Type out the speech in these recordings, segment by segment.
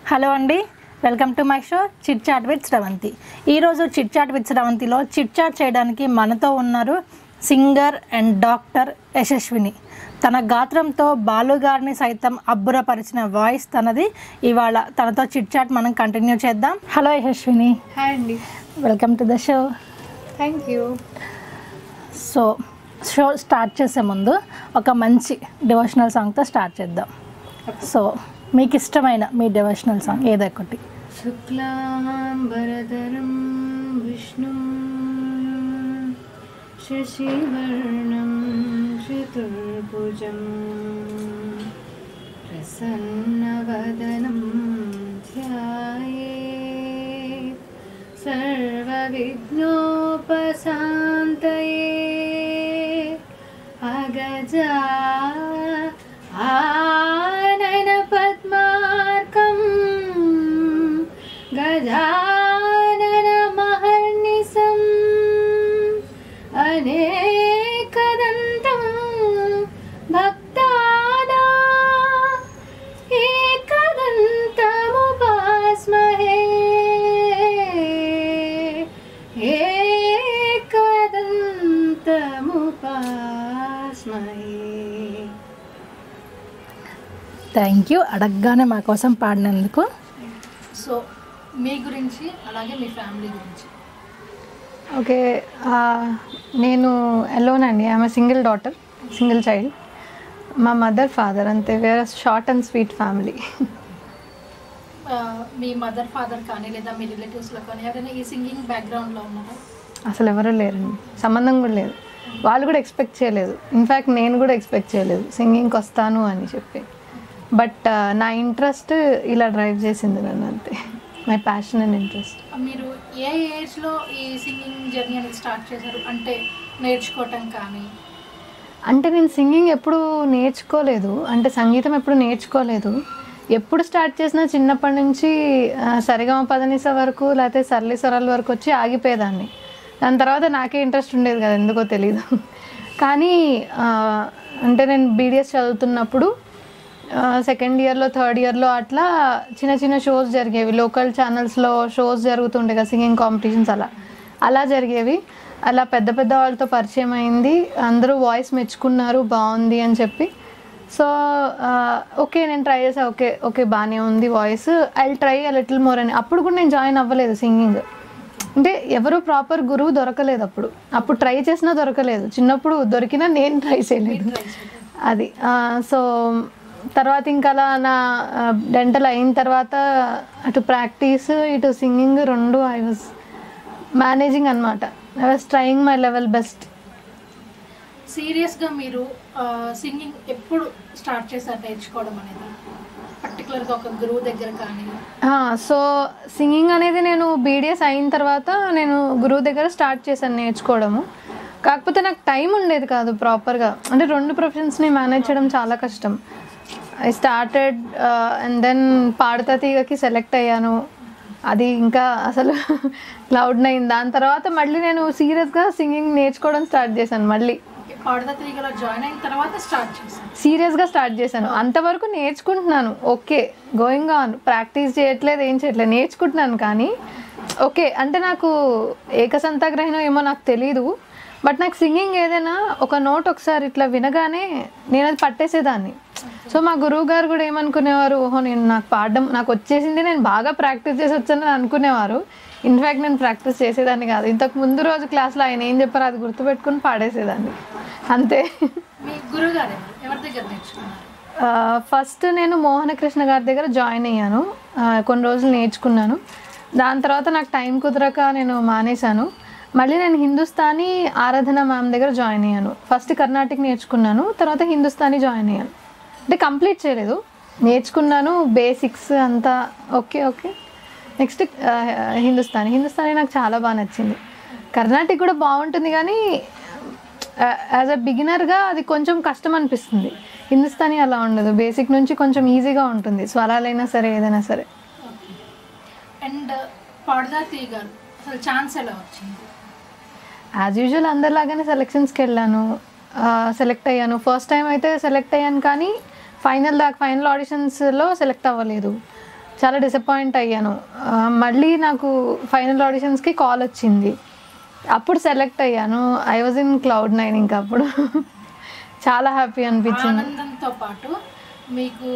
Hello అండి, welcome to my show chit chat with Sravanthi. ఈరోజు chit chat with శ్రవంతిలో chit chat చేయడానికి మనతో ఉన్నారు సింగర్ అండ్ డాక్టర్ యశస్విని. తన గాత్రంతో బాలుగారిని సైతం అబ్బురపరిచిన వాయిస్ తనది. ఇవాళ తనతో చిట్ చాట్ మనం కంటిన్యూ చేద్దాం. హలో యశస్విని. హాయ్ అండి. Welcome to the show. Thank you. So show start చేసే ముందు ఒక మంచి డివోషనల్ సాంగ్తో స్టార్ట్ చేద్దాం. సో మీకు ఇష్టమైన మీ డివోషనల్ సాంగ్ ఏదో ఒకటి. శుక్లాంబరధరం విష్ణుం శశివర్ణం చతుర్భుజం ప్రసన్నవదనం ధ్యాయేత్ సర్వవిఘ్నోపశాంతయే అగజా ఆనన పద్మార్కం గజానన మహర్నిశం అనేకదంతం భక్తానా ఏకదంతముపాస్మహే ఏకదంతముపాస్మహే. థ్యాంక్ యూ అడగగానే మా కోసం పాడినందుకు. సో మీ గురించి అలాగే మీ ఫ్యామిలీ గురించి. ఓకే, నేను అలోన్ అండి. I'm single daughter, single child. మా మదర్ ఫాదర్ అంతే. వేరే short and sweet family. Me mother father కానీ లేదా మీ రిలేటివ్స్లో కానీ ఎవరైనా ఈ సింగింగ్ బ్యాక్గ్రౌండ్లో ఉన్నారా? అసలు ఎవరూ లేరండి, సంబంధం కూడా లేదు. వాళ్ళు కూడా ఎక్స్పెక్ట్ చేయలేదు. ఇన్ఫ్యాక్ట్ నేను కూడా ఎక్స్పెక్ట్ చేయలేదు సింగింగ్కి వస్తాను అని చెప్పి. బట్ నా ఇంట్రెస్ట్ ఇలా డ్రైవ్ చేసింది నన్ను, అంతే. My passion and interest. మీరు ఏ ఏజ్లో ఈ సింగింగ్ జర్నీ అనేది స్టార్ట్ చేశారు? అంటే నేర్చుకోవటం కానీ. అంటే నేను సింగింగ్ ఎప్పుడు నేర్చుకోలేదు, అంటే సంగీతం ఎప్పుడు నేర్చుకోలేదు. ఎప్పుడు స్టార్ట్ చేసినా చిన్నప్పటి నుంచి సరిగమ పదనిస వరకు లేకపోతే సరళి స్వరాల వరకు వచ్చి ఆగిపోయేదాన్ని. దాని తర్వాత నాకే ఇంట్రెస్ట్ ఉండేది కదా, ఎందుకో తెలీదు. కానీ అంటే నేను బీడిఎస్ చదువుతున్నప్పుడు సెకండ్ ఇయర్లో థర్డ్ ఇయర్లో అట్లా చిన్న చిన్న షోస్ జరిగేవి. లోకల్ ఛానల్స్లో షోస్ జరుగుతుండే కదా, సింగింగ్ కాంపిటీషన్స్ అలా జరిగేవి. అలా పెద్ద పెద్ద వాళ్ళతో పరిచయం అయింది. అందరూ వాయిస్ మెచ్చుకున్నారు, బాగుంది అని చెప్పి. సో ఓకే నేను ట్రై చేసా. ఓకే బాగానే ఉంది voice, I will try a little more అని. అప్పుడు కూడా నేను జాయిన్ అవ్వలేదు సింగింగ్. అంటే ఎవరు ప్రాపర్ గురువు దొరకలేదు అప్పుడు ట్రై చేసినా దొరకలేదు. చిన్నప్పుడు దొరికినా నేను ట్రై చేయలేదు అది. సో తర్వాత ఇంకా అలా నా డెంటల్ అయిన తర్వాత అటు ప్రాక్టీస్ ఇటు సింగింగ్ రెండు ఐ వాజ్ మేనేజింగ్ అనమాట. I was trying my level best. సీరియస్గా మీరు సింగింగ్ ఎప్పుడు స్టార్ట్ చేశారు నేర్చుకోవడం అనేది? పర్టికులర్గా ఒక గురువు దగ్గర కానీ? సో సింగింగ్ అనేది నేను బీడిఎస్ అయిన తర్వాత నేను గురువు దగ్గర స్టార్ట్ చేశాను నేర్చుకోవడము. కాకపోతే నాకు టైం ఉండేది కాదు ప్రాపర్గా. అంటే రెండు ప్రొఫెషన్స్ని మేనేజ్ చేయడం చాలా కష్టం. ఐ స్టార్టెడ్ అండ్ దెన్ పాడతా తీగకి సెలెక్ట్ అయ్యాను. అది ఇంకా అసలు క్లౌడ్ నైన్. దాని తర్వాత మళ్ళీ నేను సీరియస్గా సింగింగ్ నేర్చుకోవడం స్టార్ట్ చేశాను. మళ్ళీ పాడతా తీగలో జాయిన్ అయిన తర్వాత సీరియస్గా స్టార్ట్ చేశాను. అంతవరకు నేర్చుకుంటున్నాను, ఓకే గోయింగ్ ఆన్. ప్రాక్టీస్ చేయట్లేదు, ఏం చేయట్లేదు, నేర్చుకుంటున్నాను. కానీ ఓకే అంటే నాకు ఏకసంతాగ్రహణం ఏమో నాకు తెలీదు. బట్ నాకు సింగింగ్ ఏదైనా ఒక నోట్ ఒకసారి ఇట్లా వినగానే నేను అది పట్టేసేదాన్ని. సో మా గురువు గారు కూడా ఏమనుకునేవారు, ఓహో నాకు పాడడం నాకు వచ్చేసింది, నేను బాగా ప్రాక్టీస్ చేసి వచ్చానని అనుకునేవారు. ఇన్ఫ్యాక్ట్ నేను ప్రాక్టీస్ చేసేదాన్ని కాదు. ఇంతకు ముందు రోజు క్లాస్లో ఆయన ఏం చెప్పారో అది గుర్తుపెట్టుకుని పాడేసేదాన్ని, అంతే. ఫస్ట్ నేను మోహనకృష్ణ గారి దగ్గర జాయిన్ అయ్యాను. కొన్ని రోజులు నేర్చుకున్నాను. దాని తర్వాత నాకు టైం కుదరక నేను మానేశాను. మళ్ళీ నేను హిందుస్థానీ ఆరాధన మ్యామ్ దగ్గర జాయిన్ అయ్యాను. ఫస్ట్ కర్ణాటక నేర్చుకున్నాను, తర్వాత హిందుస్థానీ జాయిన్ అయ్యాను. అంటే కంప్లీట్ చేయలేదు, నేర్చుకున్నాను బేసిక్స్ అంతా. ఓకే నెక్స్ట్ హిందుస్థానీ నాకు చాలా బాగా నచ్చింది. కర్ణాటక కూడా బాగుంటుంది కానీ యాజ్ అ బిగినర్గా అది కొంచెం కష్టం అనిపిస్తుంది. హిందుస్థానీ అలా ఉండదు, బేసిక్ నుంచి కొంచెం ఈజీగా ఉంటుంది, స్వరాలైనా సరే ఏదైనా సరే. అండ్ పాడతా తీగ అసలు ఛాన్స్ ఎలా వచ్చింది? యాజ్ యూజువల్ అందరిలాగానే సెలెక్షన్స్కి వెళ్ళాను, సెలెక్ట్ అయ్యాను. ఫస్ట్ టైం అయితే సెలెక్ట్ అయ్యాను కానీ ఫైనల్ ఆడిషన్స్లో సెలెక్ట్ అవ్వలేదు. చాలా డిసప్పాయింట్ అయ్యాను. మళ్ళీ నాకు ఫైనల్ ఆడిషన్స్కి కాల్ వచ్చింది, అప్పుడు సెలెక్ట్ అయ్యాను. ఐ వాజ్ ఇన్ Cloud9 ఇంకా అప్పుడు చాలా హ్యాపీ అనిపించింది. ఆనందంతో పాటు మీకు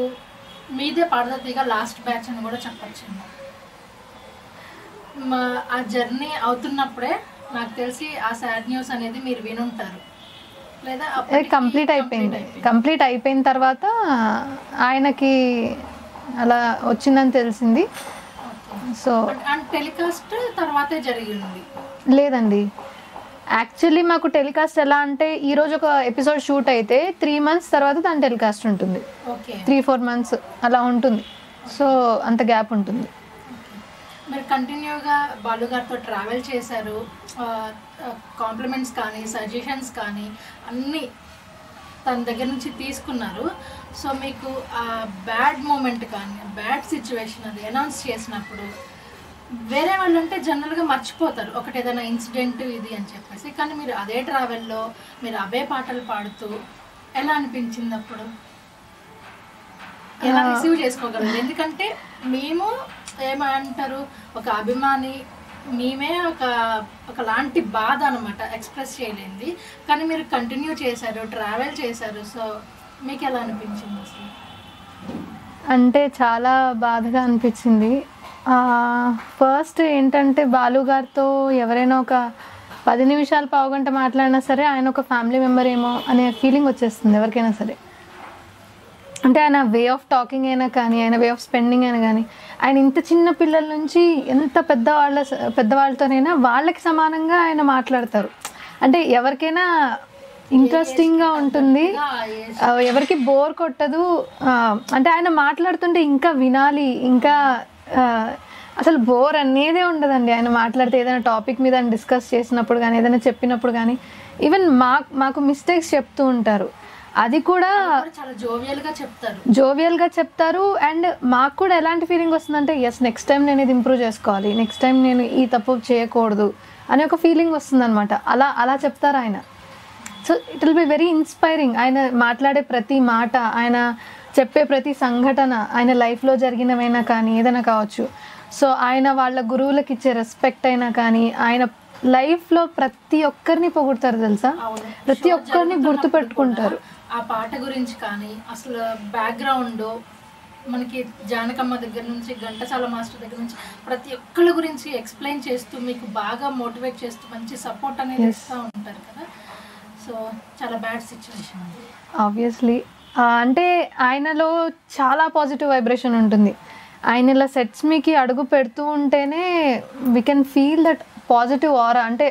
మీదే పడదీగా లాస్ట్ బ్యాచ్ అని కూడా చెప్పచ్చు. ఆ జర్నీ అవుతున్నప్పుడే నాకు తెలిసి ఆ సాడ్ న్యూస్ అనేది మీరు వినుంటారు లేదా? కంప్లీట్ అయిపోయిన తర్వాత ఆయనకి అలా వచ్చిందని తెలిసింది. సో టెలికాస్ట్ తర్వాతే జరిగింది? లేదండి, యాక్చువల్లీ మాకు టెలికాస్ట్ ఎలా అంటే ఈరోజు ఒక ఎపిసోడ్ షూట్ అయితే 3 months తర్వాత దాని టెలికాస్ట్ ఉంటుంది. 3-4 months అలా ఉంటుంది. సో అంత గ్యాప్ ఉంటుంది. మీరు కంటిన్యూగా బాలుగారితో ట్రావెల్ చేశారు, కాంప్లిమెంట్స్ కానీ సజెషన్స్ కానీ అన్నీ తన దగ్గర నుంచి తీసుకున్నారు. సో మీకు ఆ బ్యాడ్ మూమెంట్ కానీ బ్యాడ్ సిచ్యువేషన్ అది అనౌన్స్ చేసినప్పుడు వేరే వాళ్ళు అంటే జనరల్గా మర్చిపోతారు ఒకటి ఏదైనా ఇన్సిడెంట్ ఇది అని చెప్పేసి, కానీ మీరు అదే ట్రావెల్లో మీరు అవే పాటలు పాడుతూ ఎలా అనిపించింది అప్పుడు? ఎలా రిసీవ్ చేసుకోగలరు? ఎందుకంటే మేము ఏమంటారు ఒక అభిమాని, మేమే ఒకలాంటి బాధ అనమాట ఎక్స్ప్రెస్ చేయలేంది, కానీ మీరు కంటిన్యూ చేశారు, ట్రావెల్ చేశారు. సో మీకు ఎలా అనిపించింది అసలు? అంటే చాలా బాధగా అనిపించింది. ఫస్ట్ ఏంటంటే బాలు గారితో ఎవరైనా ఒక 10 నిమిషాలు పావుగంట మాట్లాడినా సరే ఆయన ఒక ఫ్యామిలీ మెంబర్ ఏమో అనే ఫీలింగ్ వచ్చేస్తుంది ఎవరికైనా సరే. అంటే ఆయన వే ఆఫ్ టాకింగ్ అయినా కానీ, ఆయన వే ఆఫ్ స్పెండింగ్ అయినా కానీ, ఆయన ఇంత చిన్న పిల్లల నుంచి ఎంత పెద్దవాళ్ళతోనైనా వాళ్ళకి సమానంగా ఆయన మాట్లాడతారు. అంటే ఎవరికైనా ఇంట్రెస్టింగ్గా ఉంటుంది, ఎవరికి బోర్ కొట్టదు. అంటే ఆయన మాట్లాడుతుంటే ఇంకా వినాలి, ఇంకా అసలు బోర్ అనేదే ఉండదండి. ఆయన మాట్లాడితే ఏదైనా టాపిక్ మీద డిస్కస్ చేసినప్పుడు కానీ, ఏదైనా చెప్పినప్పుడు కానీ, ఈవెన్ మాకు మిస్టేక్స్ చెప్తూ ఉంటారు. అది కూడా చాలా జోవియల్గా చెప్తారు. అండ్ మాకు కూడా ఎలాంటి ఫీలింగ్ వస్తుందంటే ఎస్ నెక్స్ట్ టైం నేను ఇది ఇంప్రూవ్ చేసుకోవాలి, నెక్స్ట్ టైం నేను ఈ తప్పు చేయకూడదు అనే ఒక ఫీలింగ్ వస్తుందన్నమాట. అలా చెప్తారు ఆయన. So it will be very inspiring. ఆయన మాట్లాడే ప్రతి మాట, ఆయన చెప్పే ప్రతి సంఘటన, ఆయన లైఫ్లో జరిగినవైనా కానీ ఏదైనా కావచ్చు. సో ఆయన వాళ్ళ గురువులకు ఇచ్చే రెస్పెక్ట్ అయినా కానీ, ఆయన లైఫ్లో ప్రతి ఒక్కరిని పొగుడతారు తెలుసా, ప్రతి ఒక్కరిని గుర్తుపెట్టుకుంటారు. ఆ పాట గురించి కానీ అసలు బ్యాక్గ్రౌండ్ మనకి జానకమ్మ దగ్గర నుంచి ఘంటసాల మాస్టర్ దగ్గర నుంచి ప్రతి ఒక్కళ్ళ గురించి ఎక్స్ప్లెయిన్ చేస్తూ మీకు బాగా మోటివేట్ చేస్తూ మంచి సపోర్ట్ అనేది ఇస్తూ ఉంటారు కదా. సో చాలా బ్యాడ్ సిచ్యువేషన్ అది ఆబ్వియస్లీ. అంటే ఆయనలో చాలా పాజిటివ్ వైబ్రేషన్ ఉంటుంది. ఆయన ఇలా సెట్స్ మీకు అడుగు పెడుతూ ఉంటేనే we can feel that positive aura. అంటే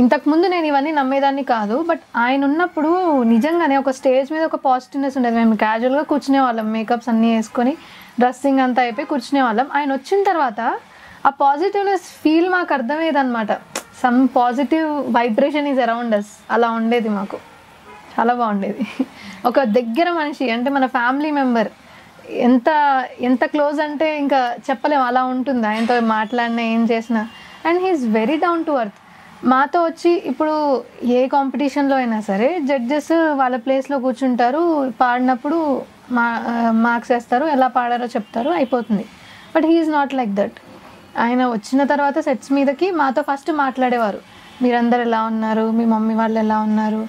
ఇంతకుముందు నేను ఇవన్నీ నమ్మేదాన్ని కాదు, బట్ ఆయన ఉన్నప్పుడు నిజంగానే ఒక స్టేజ్ మీద ఒక పాజిటివ్నెస్ ఉండేది. మేము క్యాజువల్గా కూర్చునే వాళ్ళం, మేకప్స్ అన్నీ వేసుకొని డ్రెస్సింగ్ అంతా అయిపోయి కూర్చునే వాళ్ళం. ఆయన వచ్చిన తర్వాత ఆ పాజిటివ్నెస్ ఫీల్ మాకు అర్థమయ్యేదన్నమాట. Some positive vibration is around us. అలా ఉండేది మాకు, చాలా బాగుండేది. ఒక దగ్గర మనిషి అంటే మన ఫ్యామిలీ మెంబర్, ఎంత క్లోజ్ అంటే ఇంకా చెప్పలేము, అలా ఉంటుంది ఆయనతో మాట్లాడినా ఏం చేసినా. And he's very down to earth. మాతో వచ్చి ఇప్పుడు ఏ కాంపిటీషన్లో అయినా సరే జడ్జెస్ వాళ్ళ ప్లేస్లో కూర్చుంటారు, పాడినప్పుడు మార్క్స్ వేస్తారు, ఎలా పాడారో చెప్తారు, అయిపోతుంది. But he's not like that. ఆయన వచ్చిన తర్వాత సెట్స్ మీదకి మాతో ఫస్ట్ మాట్లాడేవారు. మీరందరు ఎలా ఉన్నారు, మీ మమ్మీ వాళ్ళు ఎలా ఉన్నారు,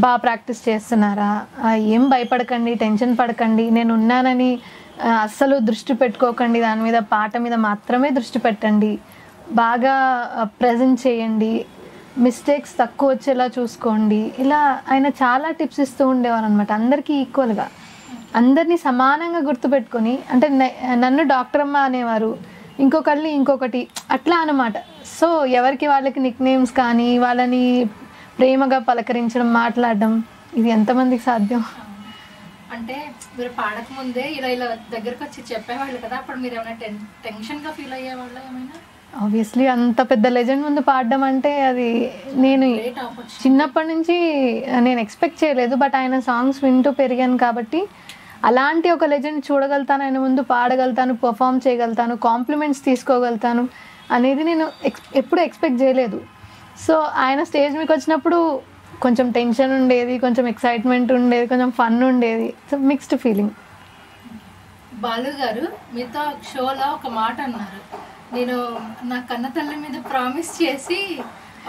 బాగా ప్రాక్టీస్ చేస్తున్నారా, ఏం భయపడకండి, టెన్షన్ పడకండి, నేను ఉన్నానని అస్సలు దృష్టి పెట్టుకోకండి, దాని మీద పాట మీద మాత్రమే దృష్టి పెట్టండి, బాగా ప్రజెంట్ చేయండి, మిస్టేక్స్ తక్కువ వచ్చేలా చూసుకోండి. ఇలా ఆయన చాలా టిప్స్ ఇస్తూ ఉండేవారు అనమాట. అందరికీ ఈక్వల్గా, అందరినీ సమానంగా గుర్తుపెట్టుకొని, అంటే నన్ను డాక్టర్ అమ్మ అనేవారు, ఇంకొకటి అట్లా అనమాట. సో ఎవరికి వాళ్ళకి నిక్ నేమ్స్ కానీ, వాళ్ళని ప్రేమగా పలకరించడం, మాట్లాడడం, ఇది ఎంతమందికి సాధ్యం? అంటే మీరు పాడకముందే ఇలా దగ్గరకు వచ్చి చెప్పేవాళ్ళు కదా, అప్పుడు మీరు ఏమైనా టెన్షన్గా ఫీల్ అయ్యేవాళ్ళు ఏమైనా? ఆబ్వియస్లీ అంత పెద్ద లెజెండ్ ముందు పాడడం అంటే అది నేను చిన్నప్పటి నుంచి నేను ఎక్స్పెక్ట్ చేయలేదు. బట్ ఆయన సాంగ్స్ వింటూ పెరిగాను కాబట్టి అలాంటి ఒక లెజెండ్ చూడగలుగుతాను, ఆయన ముందు పాడగలుగుతాను, పర్ఫామ్ చేయగలుగుతాను, కాంప్లిమెంట్స్ తీసుకోగలుగుతాను అనేది నేను ఎప్పుడు ఎక్స్పెక్ట్ చేయలేదు. సో ఆయన స్టేజ్ మీకు వచ్చినప్పుడు కొంచెం టెన్షన్ ఉండేది, కొంచెం ఎక్సైట్మెంట్ ఉండేది, కొంచెం ఫన్ ఉండేది. So mixed feeling. బాలు గారు మీతో షోలో ఒక మాట అన్నారు, నేను నా కన్న తల్లి మీద ప్రామిస్ చేసి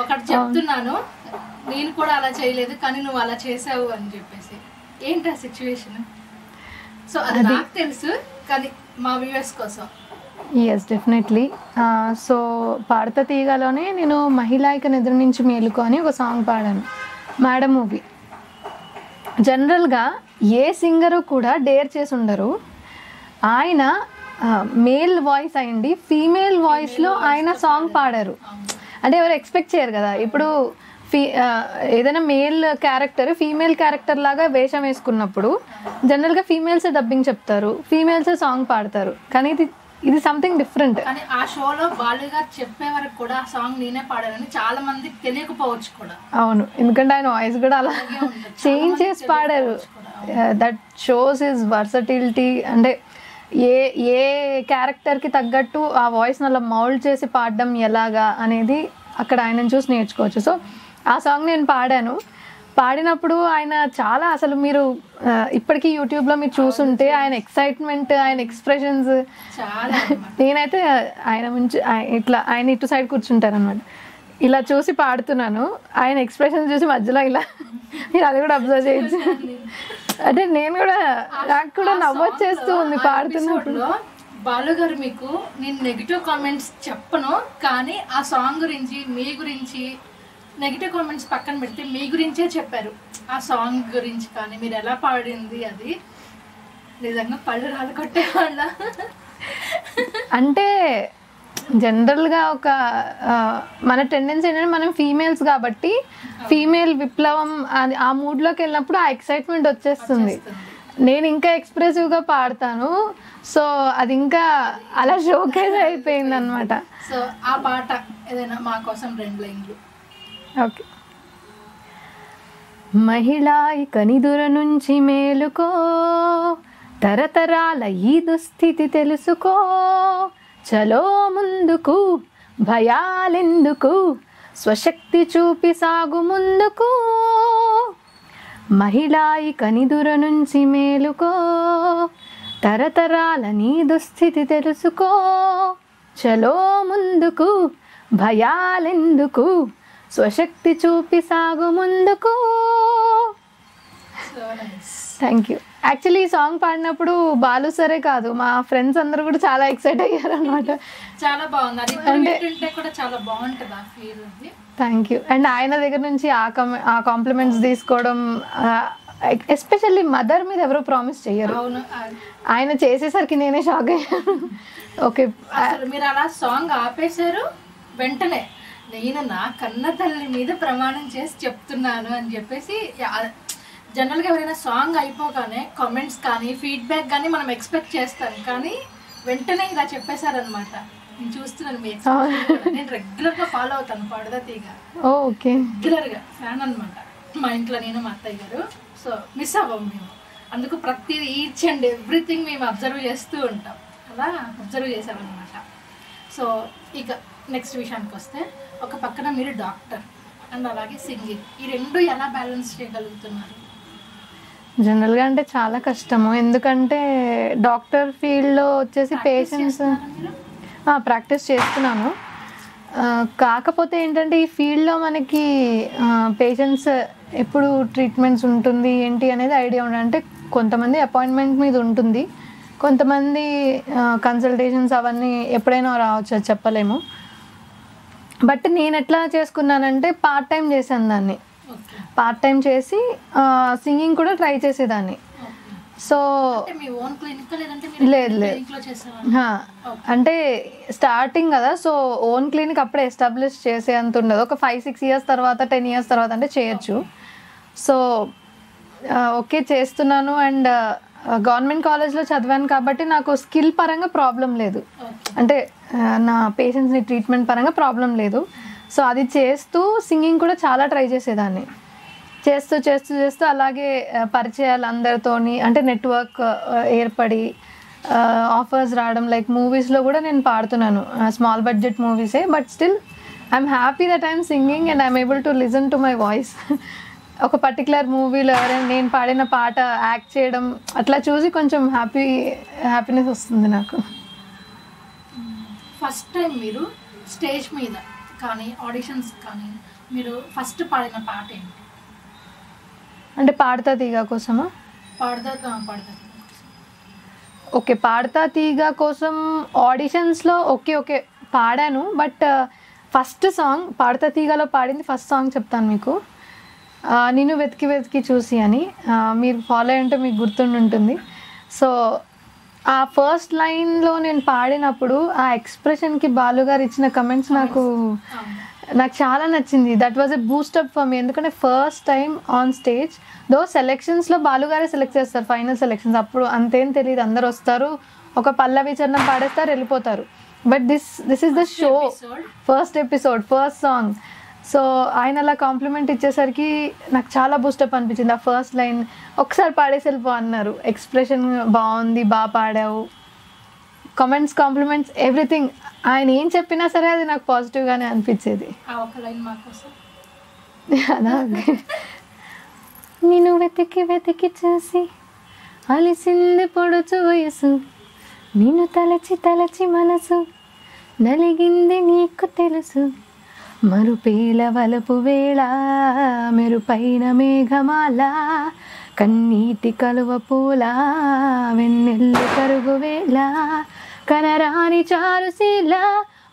ఒకటి చెప్తున్నాను, నేను కూడా అలా చేయలేదు కానీ నువ్వు అలా చేసావు అని చెప్పేసి. ఏంటి ఆ సిచ్యువేషన్? సో అది నాకు తెలుసు కానీ మా వ్యూవర్స్ కోసం. Yes, definitely. సో పాడత తీగలోనే నేను మహిళాయిక నిద్ర నుంచి మేలుకో అని ఒక సాంగ్ పాడాను, మేడం మూవీ. జనరల్గా ఏ సింగరు కూడా డేర్ చేసి ఉండరు. ఆయన మేల్ వాయిస్ అయింది, ఫీమేల్ వాయిస్లో ఆయన సాంగ్ పాడారు. అంటే ఎవరు ఎక్స్పెక్ట్ చేయరు కదా. ఇప్పుడు ఏదైనా మేల్ క్యారెక్టర్ ఫీమేల్ క్యారెక్టర్ లాగా వేషం వేసుకున్నప్పుడు జనరల్గా ఫీమేల్సే డబ్బింగ్ చెప్తారు, ఫీమేల్సే సాంగ్ పాడతారు. కానీ ఇది సంథింగ్ డిఫరెంట్. కానీ ఆ షోలో బాలు గారు చెప్పే వరకు కూడా ఆ సాంగ్ నేనే పాడానని చాలా మందికి తెలియకపోవచ్చు కూడా. అవును, ఎందుకంటే ఆయన వాయిస్ కూడా అలా చేంజ్ చేసి పాడారు. That shows his versatility. అంటే ఏ ఏ క్యారెక్టర్కి తగ్గట్టు ఆ వాయిస్ని అలా మౌల్డ్ చేసి పాడడం ఎలాగా అనేది అక్కడ ఆయనను చూసి నేర్చుకోవచ్చు. సో ఆ సాంగ్ నేను పాడాను. పాడినప్పుడు ఆయన చాలా, అసలు మీరు ఇప్పటికీ యూట్యూబ్లో మీరు చూసుంటే ఆయన ఎక్సైట్మెంట్, ఆయన ఎక్స్ప్రెషన్స్, నేనైతే ఆయన నుంచి ఇట్లా ఆయన ఇటు సైడ్ కూర్చుంటారు అనమాట, ఇలా చూసి పాడుతున్నాను, ఆయన ఎక్స్ప్రెషన్స్ చూసి మధ్యలో ఇలా మీరు అది కూడా అబ్జర్వ్ చేయొచ్చు. అంటే నేను కూడా, నాకు కూడా నవ్వొచ్చేస్తూ ఉంది పాడుతున్నప్పుడు. బాలు గారు మీకు నేను నెగిటివ్ కామెంట్స్ చెప్పను, కానీ ఆ సాంగ్ గురించి మీ గురించి నెగిటివ్ కామెంట్స్ పక్కన పెడితే మీ గురించే చెప్పారు. ఆ సాంగ్ గురించి కానీ మీరు ఎలా పాడింది అది నిజంగా పళ్ళు రాలు కొట్టేవాళ్ళ. అంటే జనరల్గా ఒక మన టెండెన్సీ ఏంటంటే మనం ఫీమేల్స్ కాబట్టి ఫీమేల్ విప్లవం ఆ మూడ్లోకి వెళ్ళినప్పుడు ఆ ఎక్సైట్మెంట్ వచ్చేస్తుంది. నేను ఇంకా ఎక్స్ప్రెసివ్గా పాడతాను, సో అది ఇంకా అలా షోకేజ్ అయిపోయింది అనమాట. సో ఆ పాట ఏదైనా మా కోసం 2 లైన్లు. ఓకే. మహిళాయిక నిదుర నుంచి మేలుకో, తరతరాల ఈ దుస్థితి తెలుసుకో, చలో ముందుకు భయాలెందుకు, స్వశక్తి చూపి సాగు ముందుకు. మహిళాయిక నిదుర నుంచి మేలుకో, తరతరాల నీ దుస్థితి తెలుసుకో, చలో ముందుకు భయాలెందుకు, స్వశక్తి చూపి సాగు ముందుకు. Thank you. యాక్చువల్లీ ఈ సాంగ్ పాడినప్పుడు బాలు సరే కాదు, మా ఫ్రెండ్స్ అందరూ కూడా చాలా ఎక్సైట్ అయ్యారు అనమాట. చాలా బాగుంది, అంటే కూడా చాలా బాగుంటుంది ఆ ఫీల్. Thank you. అండ్ ఆయన దగ్గర నుంచి ఆ కాంప్లిమెంట్స్ తీసుకోవడం, ఎస్పెషల్లీ మదర్ మీద ఎవరో ప్రామిస్ చెయ్యరు, ఆయన చేసేసరికి నేనే షాక్ అయ్యాను. ఓకే, మీరు అలా సాంగ్ ఆపేశారు, వెంటనే నేను నా కన్న తల్లి మీద ప్రమాణం చేసి చెప్తున్నాను అని చెప్పేసి. జనరల్గా ఎవరైనా సాంగ్ అయిపోగానే కామెంట్స్ కానీ ఫీడ్బ్యాక్ కానీ మనం ఎక్స్పెక్ట్ చేస్తాం, కానీ వెంటనే ఇలా చెప్పేశారనమాట. నేను చూస్తున్నాను మీ ఎక్స్ప్రెషన్, నేను రెగ్యులర్గా ఫాలో అవుతాను పాడదా తీగ. ఓకే, రెగ్యులర్గా ఫ్యాన్ అనమాట మా ఇంట్లో, నేను మా అత్తయ్య గారు. సో మిస్ అవ్వం మేము, అందుకు ప్రతి ఈచ్ అండ్ ఎవ్రీథింగ్ మేము అబ్జర్వ్ చేస్తూ ఉంటాం. అలా అబ్జర్వ్ చేసామన్నమాట. సో ఇక నెక్స్ట్ విషయానికి వస్తే, ఒక పక్కన మీరు డాక్టర్ అండ్ అలాగే సింగింగ్, ఈ 2 ఎలా బ్యాలెన్స్ చేయగలుగుతున్నారు? జనరల్గా అంటే చాలా కష్టము, ఎందుకంటే డాక్టర్ ఫీల్డ్లో వచ్చేసి పేషెంట్స్ ప్రాక్టీస్ చేస్తున్నాను. కాకపోతే ఏంటంటే ఈ ఫీల్డ్లో మనకి పేషెంట్స్ ఎప్పుడు ట్రీట్మెంట్స్ ఉంటుంది ఏంటి అనేది ఐడియా ఉండదు. అంటే కొంతమంది అపాయింట్మెంట్ మీద ఉంటుంది, కొంతమంది కన్సల్టేషన్స్ అవన్నీ ఎప్పుడైనా రావచ్చు, అది చెప్పలేము. బట్ నేను ఎట్లా చేసుకున్నానంటే పార్ట్ టైం చేశాను దాన్ని, పార్ట్ టైం చేసి సింగింగ్ కూడా ట్రై చేసేదాన్ని. సో లేదు అంటే స్టార్టింగ్ కదా, సో ఓన్ క్లినిక్ అప్పుడే ఎస్టాబ్లిష్ చేసే అంత ఉండదు. ఒక 5-6 ఇయర్స్ తర్వాత 10 ఇయర్స్ తర్వాత అంటే చేయొచ్చు. సో ఓకే చేస్తున్నాను. అండ్ గవర్నమెంట్ కాలేజ్లో చదివాను కాబట్టి నాకు స్కిల్ పరంగా ప్రాబ్లం లేదు, అంటే నా పేషెంట్స్ని ట్రీట్మెంట్ పరంగా ప్రాబ్లం లేదు. సో అది చేస్తూ సింగింగ్ కూడా చాలా ట్రై చేసేదాన్ని. చేస్తూ చేస్తూ చేస్తూ అలాగే పరిచయాలు అందరితోని, అంటే నెట్వర్క్ ఏర్పడి ఆఫర్స్ రావడం. లైక్ మూవీస్లో కూడా నేను పాడుతున్నాను, స్మాల్ బడ్జెట్ మూవీసే, but still I'm happy that I'm singing and I'm able to listen to my voice. ఒక పర్టికులర్ మూవీలో ఎవరైనా నేను పాడిన పాట యాక్ట్ చేయడం అట్లా చూసి కొంచెం హ్యాపీనెస్ వస్తుంది నాకు. ఫస్ట్ టైం మీరు స్టేజ్ మీద కానీ ఆడిషన్స్ కానీ మీరు ఫస్ట్ పాడిన పాట ఏంటి? అంటే పాడతా తీగ కోసమా? పాడతా ఓకే, పాడతా తీగ కోసం ఆడిషన్స్లో ఓకే పాడాను. బట్ ఫస్ట్ సాంగ్ పాడతా తీగలో పాడింది ఫస్ట్ సాంగ్ చెప్తాను మీకు. నిన్ను వెతికి వెతికి చూసి అని, మీరు ఫాలో అయ్యంటే మీకు గుర్తుండి ఉంటుంది. సో ఆ ఫస్ట్ లైన్లో నేను పాడినప్పుడు ఆ ఎక్స్ప్రెషన్కి బాలుగారు ఇచ్చిన కమెంట్స్ నాకు చాలా నచ్చింది. That was a boost up for me. ఎందుకంటే first time on stage, though సెలెక్షన్స్లో బాలుగారే సెలెక్ట్ చేస్తారు, ఫైనల్ సెలెక్షన్స్. అప్పుడు అంతేం తెలియదు, అందరు వస్తారు, ఒక పల్లవి చరణం పాడేస్తారు, వెళ్ళిపోతారు. But this is the show, first episode, first song. So ఆయన అలా కాంప్లిమెంట్ ఇచ్చేసరికి నాకు చాలా బూస్టప్ అనిపించింది. ఆ ఫస్ట్ లైన్ ఒకసారి పాడేసి వెళ్ళిపో అన్నారు. ఎక్స్ప్రెషన్ బాగుంది, బాగా పాడావు, కామెంట్స్, కాంప్లిమెంట్స్, ఎవ్రీథింగ్. ఆయన ఏం చెప్పినా సరే అది నాకు పాజిటివ్గానే అనిపించేది. అదా నేను వెతికి వెతికి చూసి అలిసింది పొడుచు వయసు, నిన్ను తలచి తలచి మనసు నలిగింది నీకు తెలుసు, మరుపేల వలపు వేళ మెరుపైన మేఘమాల, కన్నీటి కలువ పూల వెన్నెల్లు కరుగు వేళ, కనరాని చారుశీల,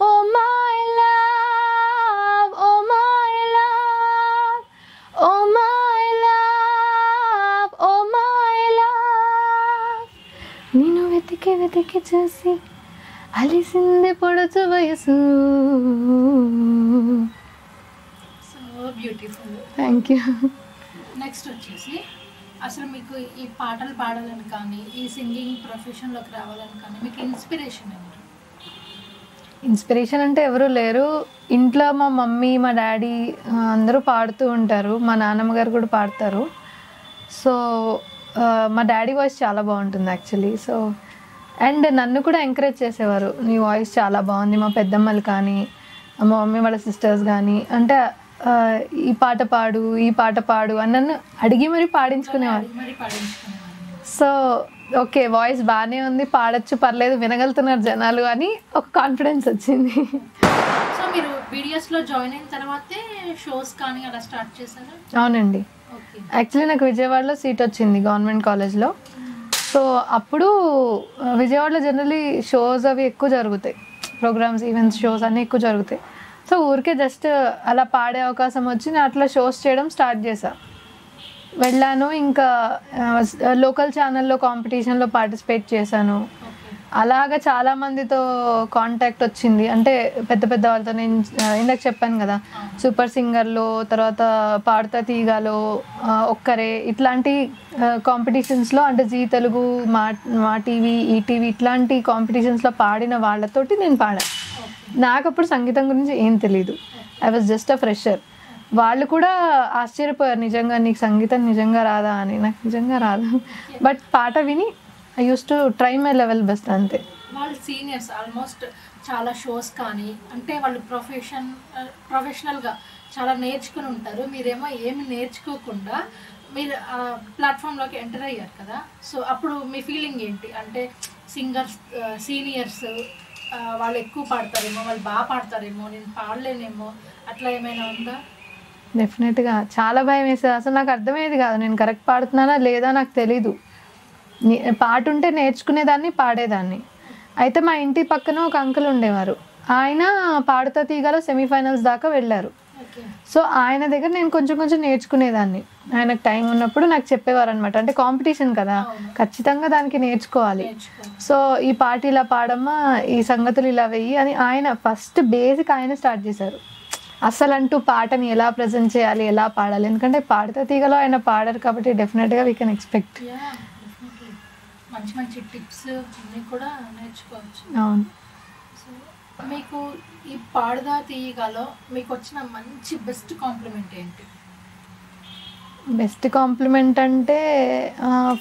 oh my love, oh my love, oh my love, oh my love, నిన్ను వెతికి వెతికి చూసి అలిసింది పొడుచు వయసు. So beautiful, thank you. Next వచ్చేసి అసలు మీకు ఈ పాటలు పాడాలని కానీ ఈ సింగింగ్ ప్రొఫెషన్లోకి రావాలని కానీ మీకు ఇన్స్పిరేషన్ ఎవరు? ఇన్స్పిరేషన్ అంటే ఎవరు లేరు. ఇంట్లో మా మమ్మీ, మా డాడీ అందరూ పాడుతూ ఉంటారు, మా నాన్నమ్మ గారు కూడా పాడతారు. సో మా డాడీ వాయిస్ చాలా బాగుంటుంది యాక్చువల్లీ. సో అండ్ నన్ను కూడా ఎంకరేజ్ చేసేవారు, నీ వాయిస్ చాలా బాగుంది. మా పెద్దమ్మలు కానీ మా మమ్మీ వాళ్ళ సిస్టర్స్ కానీ అంటే ఈ పాట పాడు, ఈ పాట పాడు అని నన్ను అడిగి మరీ పాడించుకునేవారు. సో ఓకే, వాయిస్ బాగానే ఉంది, పాడచ్చు, పర్లేదు, వినగలుగుతున్నారు జనాలు అని ఒక కాన్ఫిడెన్స్ వచ్చింది. సో మీరు వీడియోస్లో జాయిన్ అయిన తర్వాతే షోస్ కానీ అలా స్టార్ట్ చేశారా? అవునండి, యాక్చువల్లీ నాకు విజయవాడలో సీట్ వచ్చింది గవర్నమెంట్ కాలేజ్లో. సో అప్పుడు విజయవాడలో జనరలీ షోస్ అవి ఎక్కువ జరుగుతాయి, ప్రోగ్రామ్స్, ఈవెంట్స్, షోస్ అన్నీ ఎక్కువ జరుగుతాయి. సో ఊరికే జస్ట్ అలా పాడే అవకాశం వచ్చి నేను అట్లా షోస్ చేయడం స్టార్ట్ చేశా. వెళ్ళాను, ఇంకా లోకల్ ఛానల్లో కాంపిటీషన్లో పార్టిసిపేట్ చేశాను. అలాగా చాలామందితో కాంటాక్ట్ వచ్చింది. అంటే పెద్ద పెద్ద వాళ్ళతో, నేను ఇందాక చెప్పాను కదా, సూపర్ సింగర్లో, తర్వాత పాడతా తీగలో, ఒక్కరే, ఇట్లాంటి కాంపిటీషన్స్లో, అంటే జీ తెలుగు, మా టీవీ, ఈటీవీ ఇట్లాంటి కాంపిటీషన్స్లో పాడిన వాళ్ళతోటి నేను పాడాను. నాకు అప్పుడు సంగీతం గురించి ఏం తెలీదు, I was just a fresher. వాళ్ళు కూడా ఆశ్చర్యపోయారు, నిజంగా నీకు సంగీతం నిజంగా రాదా అని. నాకు నిజంగా రాదు, బట్ పాట విని I use to try my level best, అంతే. వాళ్ళు సీనియర్స్ ఆల్మోస్ట్ చాలా షోస్ కానీ, అంటే వాళ్ళు ప్రొఫెషనల్గా చాలా నేర్చుకుని ఉంటారు. మీరేమో ఏమి నేర్చుకోకుండా మీరు ప్లాట్ఫామ్లోకి ఎంటర్ అయ్యారు కదా. సో అప్పుడు మీ ఫీలింగ్ ఏంటి? అంటే సింగర్స్, సీనియర్స్ వాళ్ళు ఎక్కువ పాడతారేమో, వాళ్ళు బాగా పాడతారేమో, నేను పాడలేనేమో, అట్లా ఏమైనా ఉందా? డెఫినెట్గా చాలా భయం వేసేది. అసలు నాకు అర్థమయ్యేది కాదు, నేను కరెక్ట్ పాడుతున్నానా లేదా నాకు తెలీదు. పాట ఉంటే నేర్చుకునేదాన్ని, పాడేదాన్ని. అయితే మా ఇంటి పక్కన ఒక అంకుల్ ఉండేవారు, ఆయన పాడతా తీగలో సెమీఫైనల్స్ దాకా వెళ్ళారు. సో ఆయన దగ్గర నేను కొంచెం కొంచెం నేర్చుకునేదాన్ని. ఆయనకు టైం ఉన్నప్పుడు నాకు చెప్పేవారు అనమాట. అంటే కాంపిటీషన్ కదా, ఖచ్చితంగా దానికి నేర్చుకోవాలి. సో ఈ పాట ఇలా పాడమ్మా, ఈ సంగతులు ఇలా వెయ్యి అని ఆయన ఫస్ట్ బేసిక్ ఆయన స్టార్ట్ చేశారు. అసలు అంటూ పాటని ఎలా ప్రజెంట్ చేయాలి, ఎలా పాడాలి. ఎందుకంటే పాడతా తీగలో ఆయన పాడారు కాబట్టి డెఫినెట్గా వీ కెన్ ఎక్స్పెక్ట్. మంచి మంచి టిప్స్ అన్నీ కూడా నేర్చుకోవచ్చు. అవును. సో మీకు ఈ పాడతా తీయగలో మీకు వచ్చిన మంచి బెస్ట్ కాంప్లిమెంట్ ఏంటి? బెస్ట్ కాంప్లిమెంట్ అంటే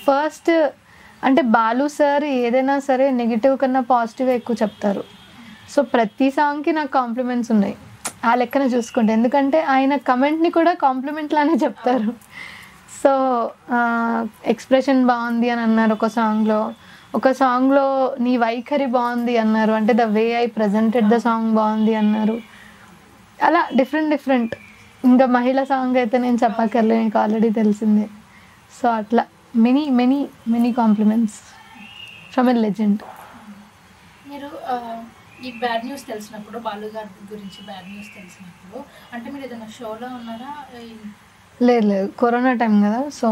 ఫస్ట్ అంటే బాలు సార్ ఏదైనా సరే నెగిటివ్ కన్నా పాజిటివ్ ఎక్కువ చెప్తారు. సో ప్రతి సాంగ్కి నాకు కాంప్లిమెంట్స్ ఉన్నాయి. ఆ లెక్కన చూసుకుంటే, ఎందుకంటే ఆయన కమెంట్ని కూడా కాంప్లిమెంట్ లానే చెప్తారు. సో ఎక్స్ప్రెషన్ బాగుంది అని అన్నారు ఒక సాంగ్లో నీ వైఖరి బాగుంది అన్నారు, అంటే the way I presented the song బాగుంది అన్నారు. అలా డిఫరెంట్. ఇంకా మహిళ సాంగ్ అయితే నేను చెప్పక్కర్లేదు, నీకు ఆల్రెడీ తెలిసిందే. సో అట్లా many compliments from a legend. మీరు ఈ బ్యాడ్ న్యూస్ తెలిసినప్పుడు, బాలు గారి గురించి బ్యాడ్ న్యూస్ తెలిసినప్పుడు, అంటే మీరు ఏదైనా షోలో ఉన్నారా? లేదు, కరోనా టైం కదా. సో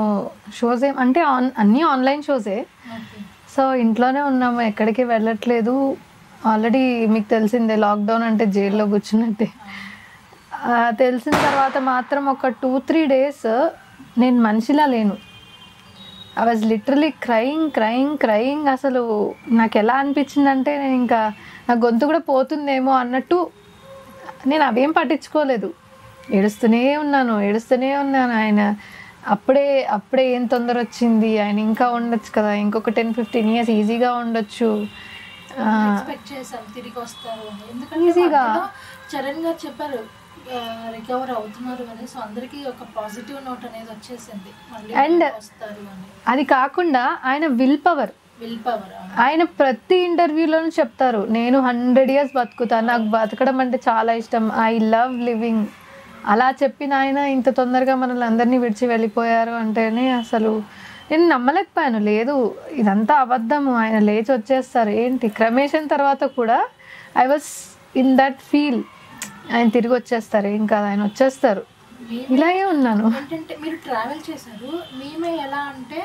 షోస్ అంటే అన్నీ ఆన్లైన్ షోసే. సో ఇంట్లోనే ఉన్నాము, ఎక్కడికి వెళ్ళట్లేదు. ఆల్రెడీ మీకు తెలిసిందే, లాక్డౌన్ అంటే జైల్లో కూర్చున్నట్టే. తెలిసిన తర్వాత మాత్రం ఒక 2-3 days నేను మనిషిలా లేను. I was literally crying. అసలు నాకు ఎలా అనిపించిందంటే, నేను ఇంకా నా గొంతు కూడా పోతుందేమో అన్నట్టు నేను అవేం పట్టించుకోలేదు. ఏడుస్తూనే ఉన్నాను. ఆయన అప్పుడే ఏం తొందర వచ్చింది, ఆయన ఇంకా ఉండొచ్చు కదా, ఇంకొక 10-15 years ఈజీగా ఉండొచ్చు. ఈజీగా చరణ్ గారు చెప్పారు రికవర్ అవుతున్నారు అని. సో అందరికీ ఒక పాజిటివ్ నోట్ అనేది వచ్చేసింది. అండ్ అది కాకుండా ఆయన విల్ పవర్ ఆయన ప్రతి ఇంటర్వ్యూలోనూ చెప్తారు, నేను 100 years బతుకుతాను, నాకు బతకడం అంటే చాలా ఇష్టం, ఐ లవ్ లివింగ్. అలా చెప్పిన ఆయన ఇంత తొందరగా మనల్ని అందరినీ విడిచి వెళ్ళిపోయారు అంటేనే అసలు నేను నమ్మలేకపోయాను. లేదు, ఇదంతా అబద్ధము, ఆయన లేచి వచ్చేస్తారు ఏంటి. క్రమేషన్ తర్వాత కూడా I was in that feel, ఆయన తిరిగి వచ్చేస్తారు, ఏం కాదు ఆయన వచ్చేస్తారు, ఇలాగే ఉన్నాను. ఏంటంటే మీరు ట్రావెల్ చేశారు, మేమే ఎలా అంటే,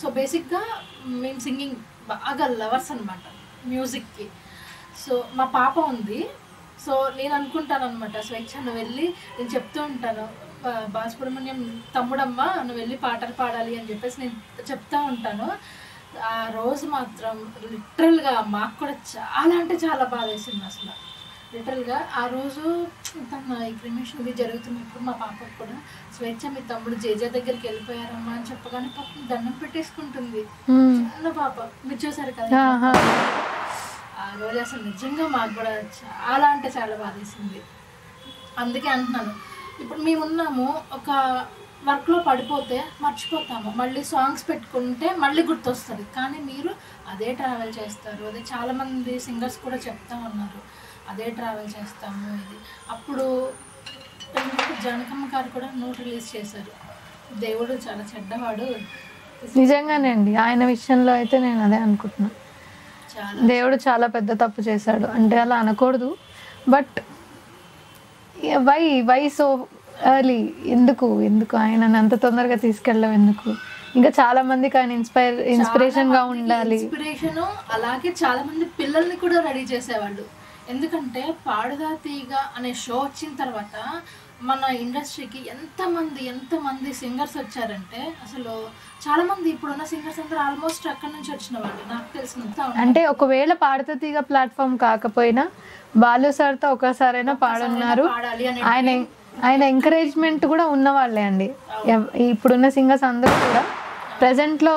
సో బేసిక్గా మేము సింగింగ్ బాగా లవర్స్ అనమాట మ్యూజిక్కి. సో మా పాప ఉంది. సో నేను అనుకుంటాను అనమాట, స్వేచ్ఛ నువ్వు వెళ్ళి, నేను చెప్తూ ఉంటాను బాలసుబ్రహ్మణ్యం తమ్ముడమ్మ నువ్వు వెళ్ళి పాటలు పాడాలి అని చెప్పేసి నేను చెప్తూ ఉంటాను. ఆ రోజు మాత్రం లిటరల్గా మాకు కూడా చాలా అంటే చాలా బాధ వేసింది అసలు. లిటరల్గా ఆ రోజు తన ఈ క్రిమేషన్ ఇది జరుగుతున్నప్పుడు మా పాపకు కూడా, స్వేచ్ఛ మీ తమ్ముడు జేజే దగ్గరికి వెళ్ళిపోయారమ్మా అని చెప్పగానే పాపం దండం పెట్టేసుకుంటుంది. చిన్న పాప, మీరు చూసారు కదా. ఆ రోజు అసలు నిజంగా మాకు కూడా చాలా అంటే చాలా బాధేసింది. అందుకే అంటున్నాను, ఇప్పుడు మేమున్నాము, ఒక వర్క్లో పడిపోతే మర్చిపోతాము, మళ్ళీ సాంగ్స్ పెట్టుకుంటే మళ్ళీ గుర్తొస్తుంది. కానీ మీరు అదే ట్రావెల్ చేస్తారు, అదే చాలామంది సింగర్స్ కూడా చెప్తా ఉన్నారు, అదే ట్రావెల్ చేస్తాము ఇది. అప్పుడు జానకమ్మ గారు కూడా నోట్ రిలీజ్ చేశారు, దేవుడు చాలా చెడ్డవాడు. నిజంగానే అండి, ఆయన విషయంలో అయితే నేను అదే అనుకుంటున్నాను, దేవుడు చాలా పెద్ద తప్పు చేశాడు. అంటే అలా అనకూడదు, బట్ వై సో ఎర్లీ, ఎందుకు ఆయన అంత తొందరగా తీసుకెళ్ళడం ఎందుకు? ఇంకా చాలా మందికి ఆయన ఇన్స్పిరేషన్ గా ఉండాలి. ఇన్స్పిరేషన్, అలాగే చాలా మంది పిల్లల్ని కూడా రెడీ చేసేవాళ్ళు. ఎందుకంటే పాడుదా తీగ అనే షో వచ్చిన తర్వాత మన ఇండస్ట్రీకి ఎంతమంది సింగర్స్ వచ్చారంటే, అసలు చాలా మంది ఇప్పుడున్న సింగర్స్ అందరూ ఆల్మోస్ట్ అక్కడి నుంచి వచ్చిన వాళ్ళు నాకు తెలిసినంత. అంటే ఒకవేళ పాడుతా తీగ ప్లాట్ఫామ్ కాకపోయినా బాలు సార్తో ఒకసారైనా పాడున్నారు. ఆయన ఎంకరేజ్మెంట్ కూడా ఉన్న వాళ్ళే అండి. ఇప్పుడున్న సింగర్స్ అందరూ కూడా, ప్రజెంట్లో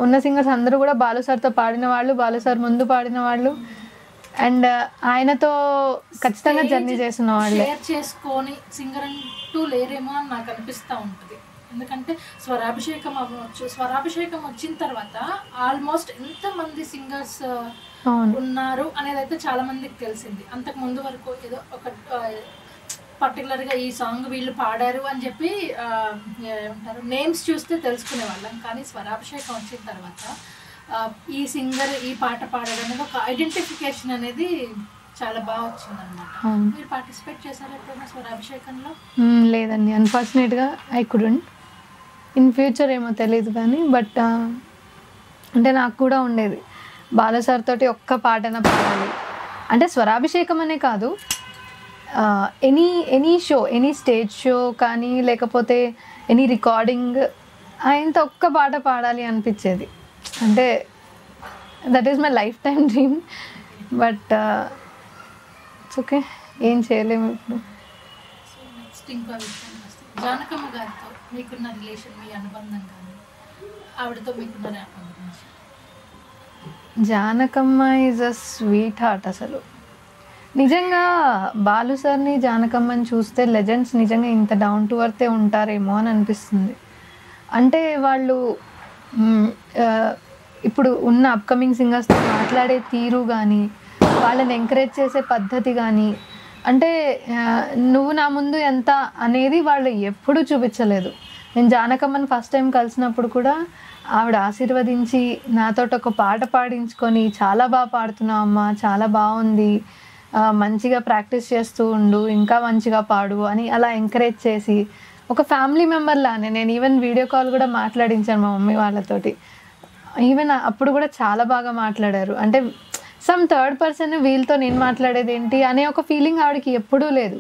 ఉన్న సింగర్స్ అందరూ కూడా బాలు సార్తో పాడిన వాళ్ళు, బాలు సార్ ముందు పాడిన వాళ్ళు, అండ్ ఆయనతో ఖచ్చితంగా జర్నీ చేసిన వాళ్ళు. షేర్ చేసుకొని సింగర్ అంటూ లేరేమో అని నాకు అనిపిస్తూ ఉంటుంది. ఎందుకంటే స్వరాభిషేకం వచ్చిన తర్వాత ఆల్మోస్ట్ ఎంతమంది సింగర్స్ ఉన్నారు అనేది అయితే చాలా మందికి తెలిసింది. అంతకు ముందు వరకు ఏదో ఒక పర్టికులర్గా ఈ సాంగ్ వీళ్ళు పాడారు అని చెప్పి ఏమంటారు నేమ్స్ చూస్తే తెలుసుకునే వాళ్ళం. కానీ స్వరాభిషేకం వచ్చిన తర్వాత ఈ సింగర్ ఈ పాట పాడడం అనేది ఒక ఐడెంటిఫికేషన్ అనేది చాలా బాగా వచ్చింది అనమాట. మీరు పార్టిసిపేట్ చేశారు ఎప్పుడైనా స్వరాభిషేకంలో? లేదండి, అన్ఫార్చునేట్గా ఐ కుడెంట్. ఇన్ ఫ్యూచర్ ఏమో తెలియదు కానీ, బట్ అంటే నాకు కూడా ఉండేది బాలసార్ తోటి ఒక్క పాటన పాడాలి అంటే. స్వరాభిషేకం అనే కాదు, any show, any stage show కానీ, లేకపోతే ఎనీ రికార్డింగ్, ఆయనతో ఒక్క పాట పాడాలి అనిపించేది. అంటే that is my life time dream. But it's okay, ఏం చేయలేము ఇప్పుడు. సో నెక్స్ట్ ఇంకో విషయం, జానకమ్మ గారితో మీకున్న రిలేషన్, మీ అనుబంధం కానీ, ఆవిడతో మీకున్న ర్యాప్ గురించి. Janakamma is a sweet heart. అసలు నిజంగా బాలు సార్ని జానకమ్మని చూస్తే లెజెండ్స్ నిజంగా ఇంత డౌన్ టు ఎర్తే ఉంటారేమో అని అనిపిస్తుంది. అంటే వాళ్ళు ఇప్పుడు ఉన్న అప్కమింగ్ సింగర్స్తో మాట్లాడే తీరు కానీ, వాళ్ళని ఎంకరేజ్ చేసే పద్ధతి కానీ, అంటే నువ్వు నా ముందు ఎంత అనేది వాళ్ళు ఎప్పుడూ చూపించలేదు. నేను జానకమ్మని ఫస్ట్ టైం కలిసినప్పుడు కూడా ఆవిడ ఆశీర్వదించి నాతో ఒక పాట పాడించుకొని, చాలా బాగా పాడుతున్నావు అమ్మ, చాలా బాగుంది, మంచిగా ప్రాక్టీస్ చేస్తూ ఉండు, ఇంకా మంచిగా పాడు అని అలా ఎంకరేజ్ చేసి ఒక ఫ్యామిలీ మెంబర్ లానే. నేను ఈవెన్ వీడియో కాల్ కూడా మాట్లాడించాను మా మమ్మీ వాళ్ళతోటి. ఈవెన్ అప్పుడు కూడా చాలా బాగా మాట్లాడారు. అంటే సమ్ థర్డ్ పర్సన్ వీళ్ళతో నేను మాట్లాడేది ఏంటి అనే ఒక ఫీలింగ్ ఆవిడకి ఎప్పుడూ లేదు.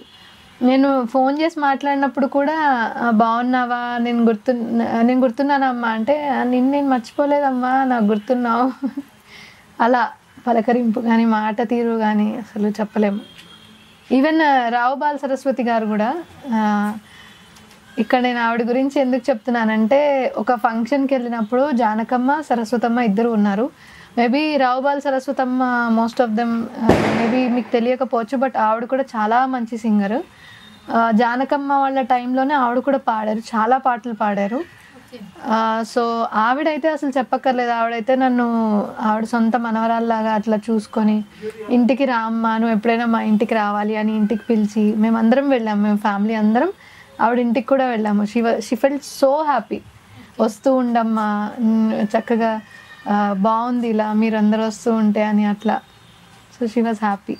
నేను ఫోన్ చేసి మాట్లాడినప్పుడు కూడా బాగున్నావా, నేను గుర్తున్నానమ్మా అంటే, నేను మర్చిపోలేదమ్మా, నాకు గుర్తున్నావు. అలా పలకరింపు కానీ, మాట తీరు కానీ అసలు చెప్పలేము. ఈవెన్ రావు బాల సరస్వతి గారు కూడా, ఇక్కడ నేను ఆవిడ గురించి ఎందుకు చెప్తున్నానంటే, ఒక ఫంక్షన్కి వెళ్ళినప్పుడు జానకమ్మ, సరస్వతమ్మ ఇద్దరు ఉన్నారు. Maybe Rao Bala Saraswatamma most of them maybe మీకు తెలియకపోవచ్చు, బట్ ఆవిడ కూడా చాలా మంచి సింగరు. జానకమ్మ వాళ్ళ టైంలోనే ఆవిడ కూడా పాడారు, చాలా పాటలు పాడారు. సో ఆవిడైతే అసలు చెప్పక్కర్లేదు. ఆవిడైతే ఆవిడ సొంత మనవరాల్లాగా అట్లా చూసుకొని, ఇంటికి రామ్మా, నువ్వు ఎప్పుడైనా మా ఇంటికి రావాలి అని ఇంటికి పిలిచి మేమందరం వెళ్ళాము. మేము ఫ్యామిలీ అందరం ఆవిడ ఇంటికి కూడా వెళ్ళాము. She felt so happy. వస్తూ ఉండమ్మా, చక్కగా బాగుంది ఇలా మీరందరూ వస్తూ ఉంటే అని అట్లా. So she was happy.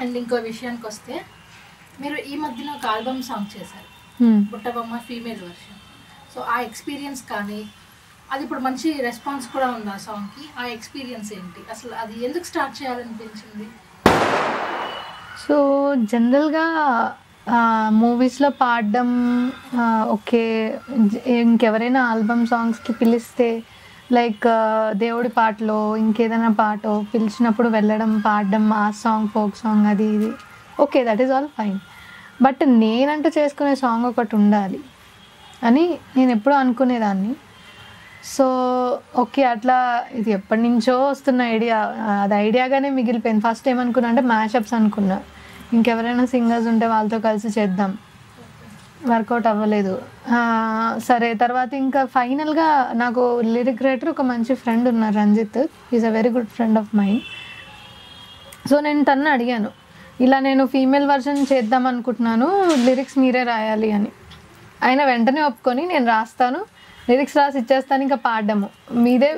And ఇంకో విషయానికి వస్తే, మీరు ఈ మధ్యన ఒక ఆల్బమ్ సాంగ్ చేశారు, బుట్టబొమ్మ ఫీమేల్ వర్షన్. సో ఆ ఎక్స్పీరియన్స్ కానీ, అది ఇప్పుడు మంచి రెస్పాన్స్ కూడా ఉంది ఆ సాంగ్కి. ఆ ఎక్స్పీరియన్స్ ఏంటి, అసలు అది ఎందుకు స్టార్ట్ చేయాలనిపించింది? సో జనరల్గా మూవీస్లో పాడడం ఓకే, ఇంకెవరైనా ఆల్బమ్ సాంగ్స్కి పిలిస్తే లైక్ దేవుడి పాటలో ఇంకేదైనా పాట పిలిచినప్పుడు వెళ్ళడం, పాడడం, ఆ సాంగ్, ఫోక్ సాంగ్, అది ఇది okay, that is all fine. But నేనంటూ చేసుకునే సాంగ్ ఒకటి ఉండాలి అని నేను ఎప్పుడూ అనుకునేదాన్ని. సో ఓకే, అట్లా ఇది ఎప్పటి నుంచో వస్తున్న ఐడియా, అది ఐడియాగానే మిగిలిపోయింది. ఫస్ట్ ఏమనుకున్నా అంటే మ్యాషప్స్ అనుకున్నా, ఇంకెవరైనా సింగర్స్ ఉంటే వాళ్ళతో కలిసి చేద్దాం, వర్కౌట్ అవ్వలేదు. సరే, తర్వాత ఇంకా ఫైనల్గా నాకు లిరిక్ రైటర్ ఒక మంచి ఫ్రెండ్ ఉన్నారు, Ranjit. Is a very good friend of mind. So నేను తనని అడిగాను, ఇలా నేను ఫీమేల్ వర్షన్ చేద్దాం అనుకుంటున్నాను, లిరిక్స్ మీరే రాయాలి అని. ఆయన వెంటనే ఒప్పుకొని, నేను రాస్తాను, లిరిక్స్ రాసి ఇచ్చేస్తాను, ఇంకా పాడడము మీదే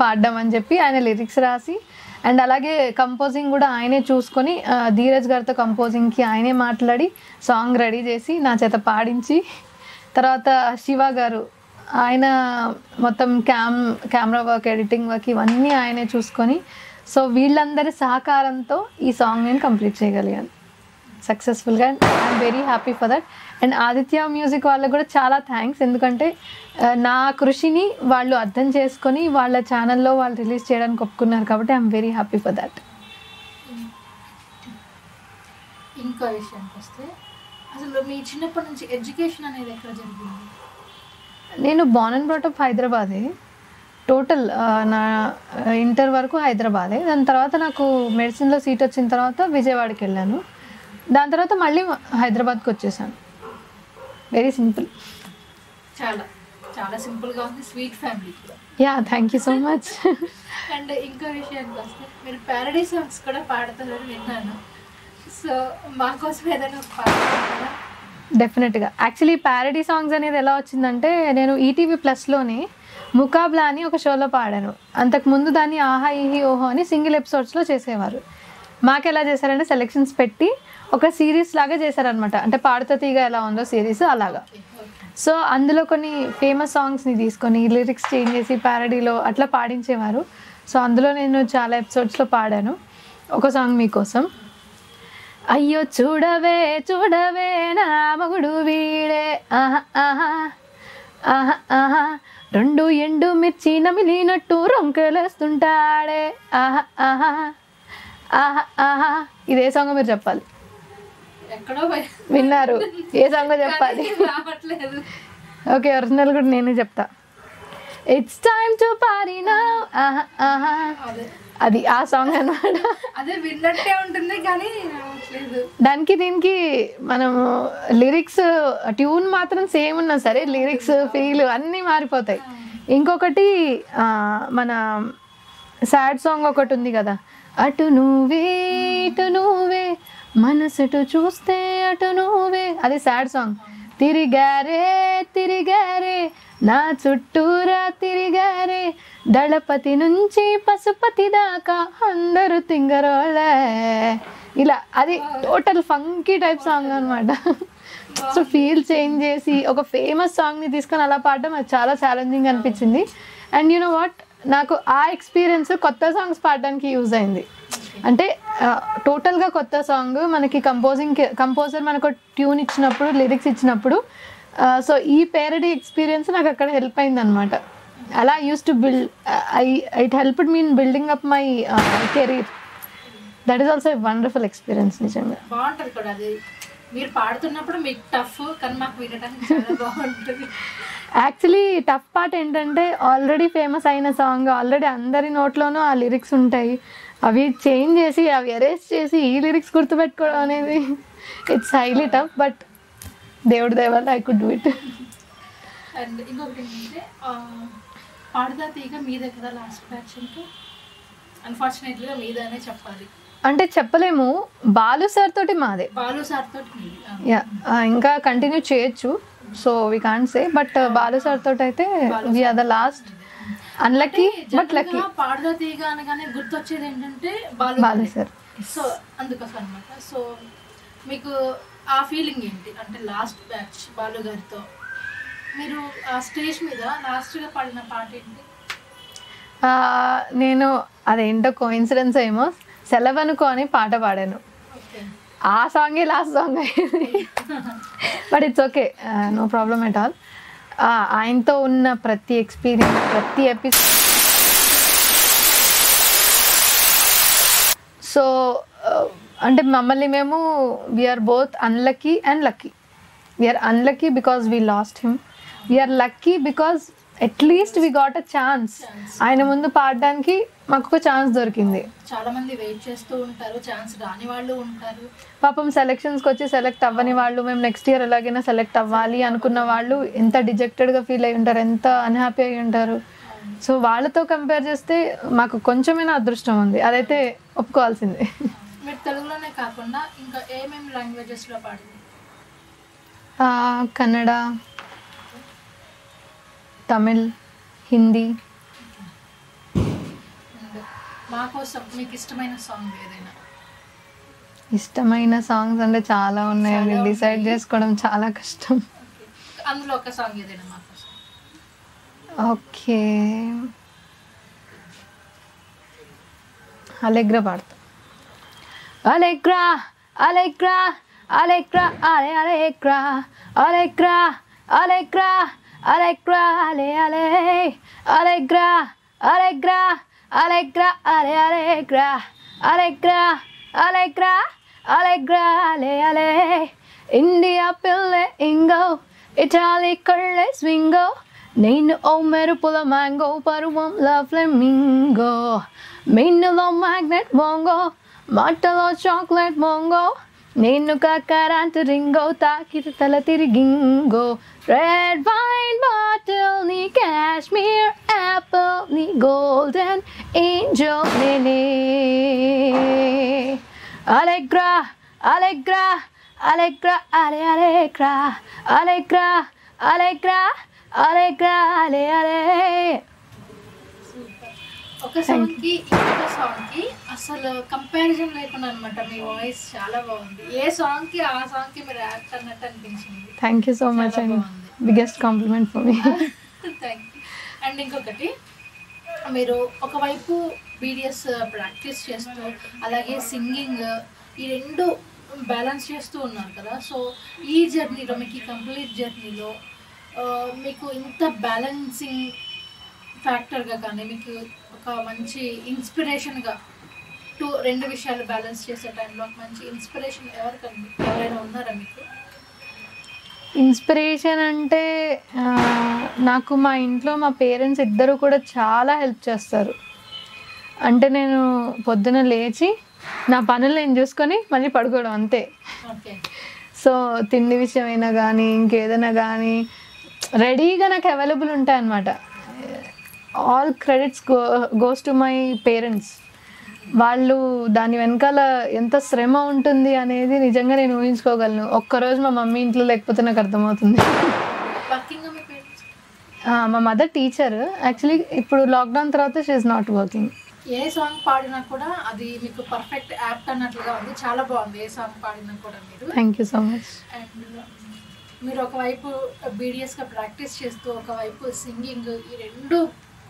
పాడడం అని చెప్పి ఆయన లిరిక్స్ రాసి, అండ్ అలాగే కంపోజింగ్ కూడా ఆయనే చూసుకొని, ధీరజ్ గారితో కంపోజింగ్కి ఆయనే మాట్లాడి సాంగ్ రెడీ చేసి నా చేత పాడించి, తర్వాత శివ గారు ఆయన మొత్తం కెమెరా వర్క్, ఎడిటింగ్ వర్క్ ఇవన్నీ ఆయనే చూసుకొని, సో వీళ్ళందరి సహకారంతో ఈ సాంగ్ నేను కంప్లీట్ చేయగలిగాను సక్సెస్ఫుల్గా. I'm very happy for that. And Aditya music వాళ్ళకు కూడా చాలా థ్యాంక్స్, ఎందుకంటే నా కృషిని వాళ్ళు అర్థం చేసుకొని వాళ్ళ ఛానల్లో వాళ్ళు రిలీజ్ చేయడానికి ఒప్పుకున్నారు కాబట్టి I'm very happy for that. ఇంకో విషయానికి వస్తే, అసలు మీ చిన్నప్పటి నుంచి ఎడ్యుకేషన్ అనేది ఎక్కడ జరిగింది? నేను బోర్న్ అండ్ బ్రాటప్ హైదరాబాదే. టోటల్ నా ఇంటర్ వరకు హైదరాబాదే. దాని తర్వాత నాకు మెడిసిన్లో సీట్ వచ్చిన తర్వాత విజయవాడకి వెళ్ళాను. దాని తర్వాత మళ్ళీ హైదరాబాద్కి వచ్చేసాను. Very simple. చాలా చాలా సింపుల్గా ఉంది, sweet family. Yeah, thank you so much. And ఇంకో విషయానికి వస్తే, మీరు ప్యారడీ సాంగ్స్ కూడా పాడతారని విన్నాను. సో మా కోసం ఏదైనా పాడతారా? డెఫినెట్గా. యాక్చువల్లీ ప్యారడీ సాంగ్స్ అనేది ఎలా వచ్చిందంటే, నేను ఈటీవీ ప్లస్లోనే ముకాబ్లా అని ఒక షోలో పాడాను. అంతకుముందు దాన్ని ఆహా ఈహి ఓహో అని సింగిల్ ఎపిసోడ్స్లో చేసేవారు. మాకు ఎలా చేశారంటే, సెలెక్షన్స్ పెట్టి ఒక సిరీస్ లాగా చేశారనమాట. అంటే పాడుతా తీగ ఎలా ఉందో సిరీస్ అలాగా. సో అందులో కొన్ని ఫేమస్ సాంగ్స్ని తీసుకొని లిరిక్స్ చేంజ్ చేసి ప్యారడీలో అట్లా పాడించేవారు. సో అందులో నేను చాలా ఎపిసోడ్స్లో పాడాను. ఒక సాంగ్ మీకోసం. అయ్యో చూడవే చూడవే నా మగుడు వీడే, ఆహా ఆహా ఆహా ఆహా, రెండు ఎండు మిర్చి నమిలినట్టు రొంకెలేస్తుంటాడే, ఆహా ఆహా ఆహా ఆహా. ఇదే సాంగ్ మీరు చెప్పాలి. ఎక్కడో విన్నారు, ఏ సాంగ్ చెప్పాలి? ఓకే, ఒరిజినల్ కూడా నేను చెప్తా. It's time to party now, ఆహా ఆహా అది ఆ సాంగ్ అన్నమాట. అదే విన్నట్టే ఉంటుంది కానీ దానికి దీనికి మనము లిరిక్స్ ట్యూన్ మాత్రం సేమ్ ఉన్నా సరే లిరిక్స్ ఫీల్ అన్నీ మారిపోతాయి. ఇంకొకటి మన సాడ్ సాంగ్ ఒకటి ఉంది కదా, అటు నువ్వే ఇటు నువ్వే మనసుటు చూస్తే అటు నువ్వే, అది సాడ్ సాంగ్. తిరిగారే తిరిగారే నా చుట్టూరా తిరిగారే దళపతి నుంచి పశుపతి దాకా అందరూ తింగరోళ్ళే, ఇలా అది టోటల్ ఫంకీ టైప్ సాంగ్ అనమాట. సో ఫీల్ చేంజ్ చేసి ఒక ఫేమస్ సాంగ్ని తీసుకొని అలా పాడడం అది చాలా ఛాలెంజింగ్ అనిపించింది. అండ్ యు నో వాట్, నాకు ఆ ఎక్స్పీరియన్స్ కొత్త సాంగ్స్ పాడడానికి యూజ్ అయింది. అంటే టోటల్గా కొత్త సాంగ్ మనకి కంపోజర్ మనకు ట్యూన్ ఇచ్చినప్పుడు లిరిక్స్ ఇచ్చినప్పుడు సో ఈ పేరడీ ఎక్స్పీరియన్స్ నాకు అక్కడ హెల్ప్ అయింది అనమాట. అలా use to build it helped me in building up my career. That is also wonderful experience. నిజంగా బాగుంటుంది కూడా అది. మీరు పాడుతున్నప్పుడు మీకు టఫ్, కానీ మాకు వినడానికి చాలా బాగుంటుంది. యాక్చువల్లీ టఫ్ పార్ట్ ఏంటంటే ఆల్రెడీ ఫేమస్ అయిన సాంగ్, ఆల్రెడీ అందరి నోట్లోనూ ఆ లిరిక్స్ ఉంటాయి. అవి చేంజ్ చేసి అవి అరేంజ్ చేసి ఈ లిరిక్స్ గుర్తుపెట్టుకోవడం అనేది ఇట్స్ హైలీ టఫ్. బట్ దేవుడి దయ వల్ల I could do it. And ఇంకొకటి ఏంటంటే పాడుదా తీగ మీదే కదా లాస్ట్ బ్యాచ్, ఇంకా అన్ఫార్చునేట్లీగా మీదనే చెప్పాలి. అంటే చెప్పలేము, బాలు సార్ తోటి మాదే. బాలు సార్ తోటి యా, ఇంకా కంటిన్యూ చేయొచ్చు, so we can't say. But Balu sir తోటి అయితే we are the last. Unlucky but lucky. Padutha Theeyaga అనగానే గుర్తొచ్చేది ఏంటంటే బాలు సార్. సో అందుకోసం అనమాట. సో మీకు ఆ ఫీలింగ్ ఏంటి అంటే లాస్ట్ బ్యాచ్ బాలు గారితో మీరు ఆ స్టేజ్ మీద లాస్ట్గా పాడిన పాట ఏంటి? నేను అదేంటో కోఇన్సిడెన్స్ ఏమో సెలవనుకో అని పాట పాడాను. ఆ సాంగే లాస్ట్ సాంగ్ అయ్యింది. But it's okay, no problem at all. ఆయనతో ఉన్న ప్రతి ఎక్స్పీరియన్స్, ప్రతి ఎపిసోడ్. సో అంటే మమ్మల్ని మేము we are both unlucky and lucky. We are unlucky because we lost him, we are lucky because at least we got a chance. ఆయన ముందు పాడడానికి మాకు ఒక ఛాన్స్ దొరికింది. చాలా మంది వెయిట్ చేస్తూ ఉంటారు, ఛాన్స్ రాని వాళ్ళు ఉంటారు. పాపం సెలక్షన్స్కి వచ్చి సెలెక్ట్ అవ్వని వాళ్ళు, మేము నెక్స్ట్ ఇయర్ ఎలాగైనా సెలెక్ట్ అవ్వాలి అనుకున్న వాళ్ళు ఎంత డిజెక్టెడ్గా ఫీల్ అయి ఉంటారు, ఎంత అన్హ్యాపీ అయి ఉంటారు. సో వాళ్ళతో కంపేర్ చేస్తే మాకు కొంచెమైనా అదృష్టం ఉంది, అదైతే ఒప్పుకోవాల్సిందే. మీరు తెలుగులోనే కాకుండా ఇంకా ఏమేమి లాంగ్వేజెస్లో పాడింది? కన్నడ, తమిళ్, హిందీ. మా కోసం మీకు ఇష్టమైన సాంగ్ ఏదైనా? ఇష్టమైన సాంగ్స్ అంటే చాలా ఉన్నాయి, అవి డిసైడ్ చేసుకోవడం చాలా కష్టం. అందులో ఒక సాంగ్ ఏదైనా మా కోసం. ఓకే, అలెగ్రా పాడతా. అలెగ్రా అలెగ్రా అలెగ్రా అలే అలెగ్రా అలెగ్రా అలెగ్రా అలెగ్రా అలే అలే అలెగ్రా అలెగ్రా అలెగ్రా అలే అలెగ్రా అలెగ్రా అలెగ్రా అలెగ్రా అలే అలే. ఇండియా పిల్లే ఇంగో, ఇటాలీ కళ్ళే స్వింగో, నేను ఓ మెరుపుల మ్యాంగో, పరువంలో ఫ్లెమింగో, మిన్నులో మ్యాగ్నెట్ మోంగో, మాటలో చాక్లెట్ మోంగో, నేను కాకరాంటి రింగో, తాకిరి తల తిరిగింగో, రెడ్ వైన్ బాటిల్ నీ కాశ్మీర్ యాపిల్ నీ గోల్డెన్ ఏంజల్ నేనే. అలెగ్రా అలెగ్రా అలెగ్రా అలే అలెగ్రా అలెగ్రా అలెగ్రా అలెగ్రా అలే అలే. ఒక సాంగ్కి ఇంకొక సాంగ్కి అసలు కంపారిజన్ లేకుండా అనమాట. మీ వాయిస్ చాలా బాగుంది. ఏ సాంగ్కి ఆ సాంగ్కి మీరు యాక్ట్ అన్నట్టు అనిపించింది. థ్యాంక్ యూ సో మచ్ అండి, biggest compliment for me. Thank you. And ఇంకొకటి, మీరు ఒకవైపు బీడిఎస్ ప్రాక్టీస్ చేస్తూ అలాగే సింగింగ్, ఈ రెండు బ్యాలెన్స్ చేస్తూ ఉన్నారు కదా. సో ఈ జర్నీలో, మీకు ఈ కంప్లీట్ జర్నీలో మీకు ఇంత బ్యాలెన్సింగ్ ఫ్యాక్టర్గా కానీ మీకు ఒక మంచి ఇన్స్పిరేషన్గా రెండు విషయాలు బ్యాలెన్స్ చేసే టైంలో ఒక మంచి ఇన్స్పిరేషన్ ఎవరైనా ఉన్నారా మీకు? ఇన్స్పిరేషన్ అంటే నాకు మా ఇంట్లో మా పేరెంట్స్ ఇద్దరు కూడా చాలా హెల్ప్ చేస్తారు. అంటే నేను పొద్దున లేచి నా పనులు నేను చూసుకొని మళ్ళీ పడుకోవడం అంతే. ఓకే. సో తిండి విషయమైనా కానీ ఇంకేదైనా కానీ రెడీగా నాకు అవైలబుల్ ఉంటాయి అన్నమాట. All credits goes to my parents. వాళ్ళు దాని వెనకాల ఎంత శ్రమ ఉంటుంది అనేది నిజంగా నేను ఊహించుకోగలను. ఒక్కరోజు మా మమ్మీ ఇంట్లో లేకపోతే నాకు అర్థమవుతుంది. మా మదర్ టీచర్. యాక్చువల్లీ ఇప్పుడు లాక్డౌన్ తర్వాత she is not working. A song పాడినా కూడా అది మీకు పర్ఫెక్ట్ యాప్ట్ అన్నట్లుగా ఉంది. చాలా బాగుంది ఏ సాంగ్ పాడినా కూడా మీరు. Thank you so much. And మీరు ఒకవైపు బీడిఎస్గా ప్రాక్టీస్ చేస్తూ ఒకవైపు సింగింగ్, ఈ రెండు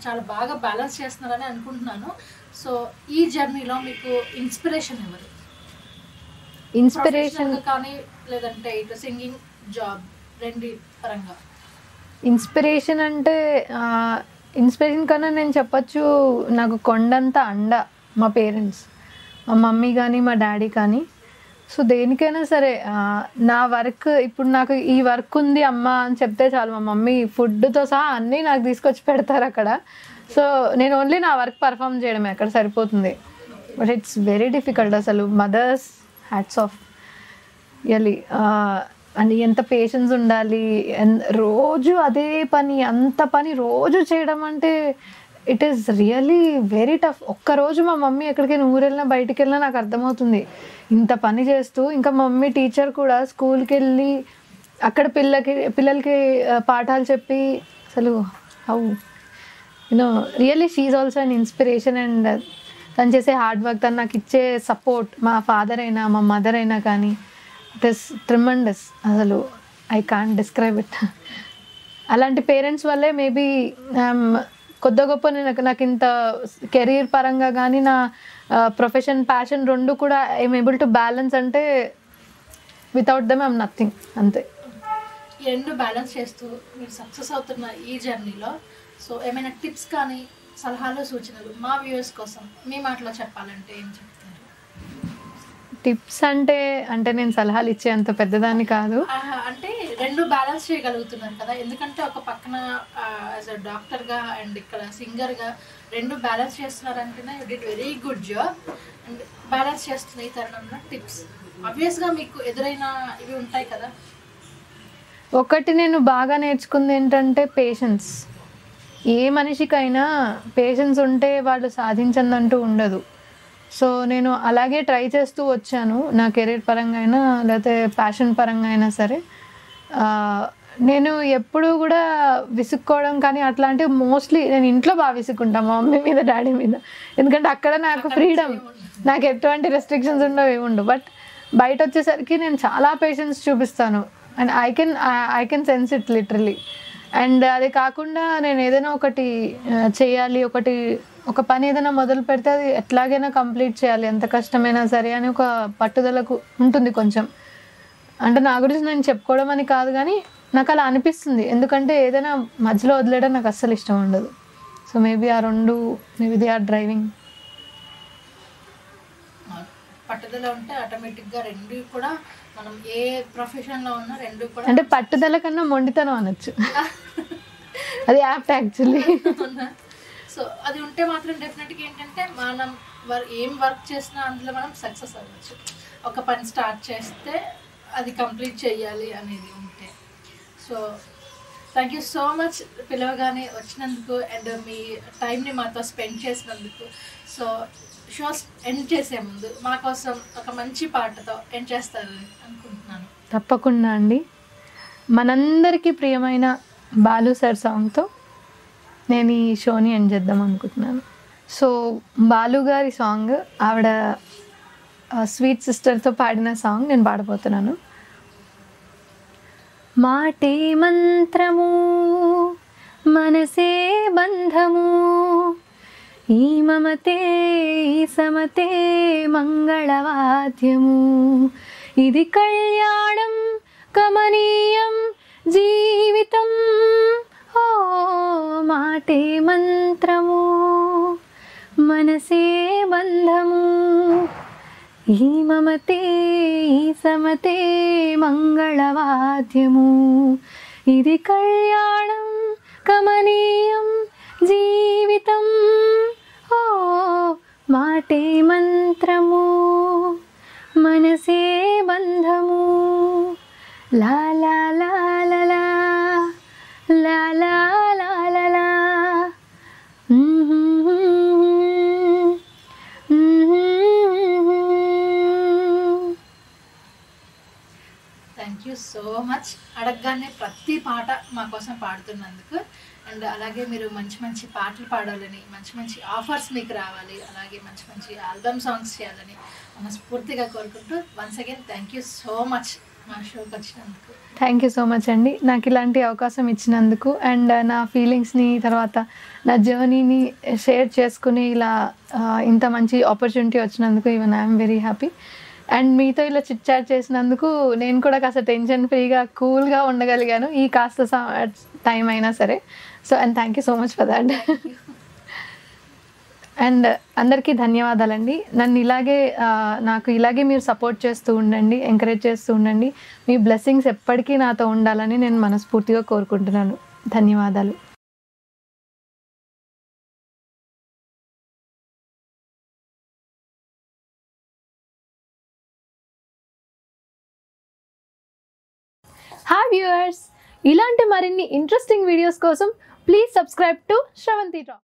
చాలా బాగా బ్యాలెన్స్ చేస్తున్నారని అనుకుంటున్నాను. సో ఈ జర్నీలో మీకు ఇన్స్పిరేషన్ ఎవరు? ఇన్స్పిరేషన్ కానీ లేదంటే ఇటు సింగింగ్ జాబ్ రెండు పరంగా ఇన్స్పిరేషన్ అంటే ఇన్స్పిరేషన్ కన్నా నేను చెప్పచ్చు నాకు కొండంత అండ మా పేరెంట్స్, మా మమ్మీ కానీ మా డాడీ కానీ. సో దేనికైనా సరే నా వర్క్ ఇప్పుడు నాకు ఈ వర్క్ ఉంది అమ్మ అని చెప్తే చాలు, మా మమ్మీ ఫుడ్తో సహా అన్నీ నాకు తీసుకొచ్చి పెడతారు అక్కడ. సో నేను ఓన్లీ నా వర్క్ పర్ఫామ్ చేయడమే అక్కడ సరిపోతుంది. బట్ ఇట్స్ వెరీ డిఫికల్ట్ అసలు. Mothers hats off really. And ఎంత పేషెన్స్ ఉండాలి, రోజు అదే పని, అంత పని రోజు చేయడం అంటే it is really very tough. ఒక్కరోజు మా మమ్మీ ఎక్కడికైనా ఊరెళ్ళినా బయటికి వెళ్ళినా నాకు అర్థమవుతుంది ఇంత పని చేస్తూ. ఇంకా మా మమ్మీ టీచర్ కూడా, స్కూల్కి వెళ్ళి అక్కడ పిల్లలకి పాఠాలు చెప్పి అసలు how you know really she is also an inspiration. And తను చేసే హార్డ్ వర్క్, తను నాకు ఇచ్చే సపోర్ట్, మా ఫాదర్ అయినా మా మదర్ అయినా కానీ ఇట్ ఈస్ ట్రిమండస్. అసలు ఐ కాంట్ డిస్క్రైబ్ ఇట్. అలాంటి పేరెంట్స్ వల్లే మేబీ కొద్ది గొప్ప నాకు ఇంత కెరీర్ పరంగా కానీ నా ప్రొఫెషన్ ప్యాషన్ రెండు కూడా ఐఎమ్ ఏబుల్ టు బ్యాలెన్స్. అంటే వితౌట్ దెమ్ ఐఎమ్ నథింగ్. అంతే. ఈ రెండు బ్యాలెన్స్ చేస్తూ మీరు సక్సెస్ అవుతున్న ఈ జర్నీలో సో ఏమైనా టిప్స్ కానీ సలహాలు సూచనలు మా వ్యూవర్స్ కోసం మీ మాటలో చెప్పాలంటే ఏం చెప్తారు? టిప్స్ అంటే నేను సలహాలు ఇచ్చే అంత పెద్దదాన్ని కాదు. అంటే రెండు బ్యాలెన్స్ చేయగలుగుతున్నారు కదా, ఎందుకంటే ఒక పక్కన యాజ్ అ డాక్టర్గా అండ్ ఇక్కడ సింగర్గా రెండు బ్యాలెన్స్ చేస్తున్నారంటేనే you did very good job. And balance చేస్తున్న ఈ తరుణంలో టిప్స్ ఆబ్వియస్గా మీకు ఎదురైన ఇవి ఉంటాయి కదా. ఒకటి నేను బాగా నేర్చుకుంది ఏంటంటే పేషెన్స్. ఏ మనిషికైనా పేషెన్స్ ఉంటే వాళ్ళు సాధించదంటూ ఉండదు. సో నేను అలాగే ట్రై చేస్తూ వచ్చాను, నా కెరీర్ పరంగా అయినా లేకపోతే ప్యాషన్ పరంగా అయినా సరే. నేను ఎప్పుడూ కూడా విసుక్కోవడం కానీ అట్లాంటివి మోస్ట్లీ నేను ఇంట్లో బాగా విసుక్కుంటాను మా మమ్మీ మీద డాడీ మీద. ఎందుకంటే అక్కడ నాకు ఫ్రీడమ్, నాకు ఎటువంటి రెస్ట్రిక్షన్స్ ఉండవు ఏముండవు. బట్ బయట వచ్చేసరికి నేను చాలా పేషెన్స్ చూపిస్తాను. And I can sense it literally. And అది కాకుండా నేను ఏదైనా ఒకటి చేయాలి, ఒక పని ఏదైనా మొదలు పెడితే అది ఎట్లాగైనా కంప్లీట్ చేయాలి, ఎంత కష్టమైనా సరే అని ఒక పట్టుదలకు ఉంటుంది కొంచెం. అంటే నా గురించి నేను చెప్పుకోవడం అని కాదు కానీ నాకు అలా అనిపిస్తుంది. ఎందుకంటే ఏదైనా మధ్యలో వదిలేయడం నాకు అస్సలు ఇష్టం ఉండదు. సో మేబీ ఆ రెండు దే ఆర్ డ్రైవింగ్. పట్టుదల ఉంటే ఆటోమేటిక్గా రెండు కూడా మనం ఏ ప్రొఫెషన్లో ఉన్నా రెండు కూడా అంటే పట్టుదల కన్నా మొండితనం అనొచ్చు. అది యాప్ట్ యాక్చువల్లీ. సో అది ఉంటే మాత్రం డెఫినెట్గా ఏంటంటే మనం ఏం వర్క్ చేసినా అందులో మనం సక్సెస్ అవ్వచ్చు. ఒక పని స్టార్ట్ చేస్తే అది కంప్లీట్ చేయాలి అనేది ఉంటే. So thank you so much పిలవగానే వచ్చినందుకు అండ్ మీ టైంని మాతో స్పెండ్ చేసినందుకు. సో షోస్ ఎండ్ చేసే ముందు మా కోసం ఒక మంచి పాటతో ఎండ్ చేస్తారని అనుకుంటున్నాను. తప్పకుండా అండి. మనందరికీ ప్రియమైన బాలు సార్ సాంగ్తో నేను ఈ షోని ఎండ్ చేద్దాం అనుకుంటున్నాను. సో బాలు గారి సాంగ్, ఆవిడ స్వీట్ సిస్టర్తో పాడిన సాంగ్ నేను పాడబోతున్నాను. మాటే మంత్రము మనసే బంధము, ఈ మమతే ఈ సమతే మంగళవాద్యము, ఇది కళ్యాణం కమనీయం జీవితం. ఓ మాటే మంత్రము మనసే బంధము, ఈ మమతే ఈ సమతే మంగళవాద్యము, ఇది కళ్యాణం కమనీయం జీవితం. ఓ మాటే మంత్రము మనసే బంధము లా లా లా లా లా లా లా లా లా లా థ్యాంక్ యూ సో మచ్. అడగగానే ప్రతి పాట మా కోసం పాడుతున్నందుకు, అండ్ అలాగే మీరు మంచి మంచి పాటలు పాడాలని, మంచి మంచి ఆఫర్స్ మీకు రావాలి, అలాగే మంచి మంచి ఆల్బమ్ సాంగ్స్ చేయాలని మనస్ఫూర్తిగా కోరుకుంటూ once again thank you so much మా షోకి వచ్చినందుకు. థ్యాంక్ యూ సో మచ్ అండి, నాకు ఇలాంటి అవకాశం ఇచ్చినందుకు. అండ్ నా ఫీలింగ్స్ని తర్వాత నా జర్నీని షేర్ చేసుకుని ఇలా ఇంత మంచి ఆపర్చునిటీ వచ్చినందుకు even I'm very happy. And మీతో ఇలా చిట్ చాట్ చేసినందుకు నేను కూడా కాస్త టెన్షన్ ఫ్రీగా కూల్గా ఉండగలిగాను ఈ కాస్త టైం అయినా సరే. So and thank you so much for that. And అందరికీ ధన్యవాదాలండి. నన్ను నాకు ఇలాగే మీరు సపోర్ట్ చేస్తూ ఉండండి, ఎంకరేజ్ చేస్తూ ఉండండి. మీ బ్లెస్సింగ్స్ ఎప్పటికీ నాతో ఉండాలని నేను మనస్ఫూర్తిగా కోరుకుంటున్నాను. ధన్యవాదాలు. హాయ్ వ్యూవర్స్, ఇలాంటి మరిన్ని ఇంట్రెస్టింగ్ వీడియోస్ కోసం please subscribe to Sravanthi talk.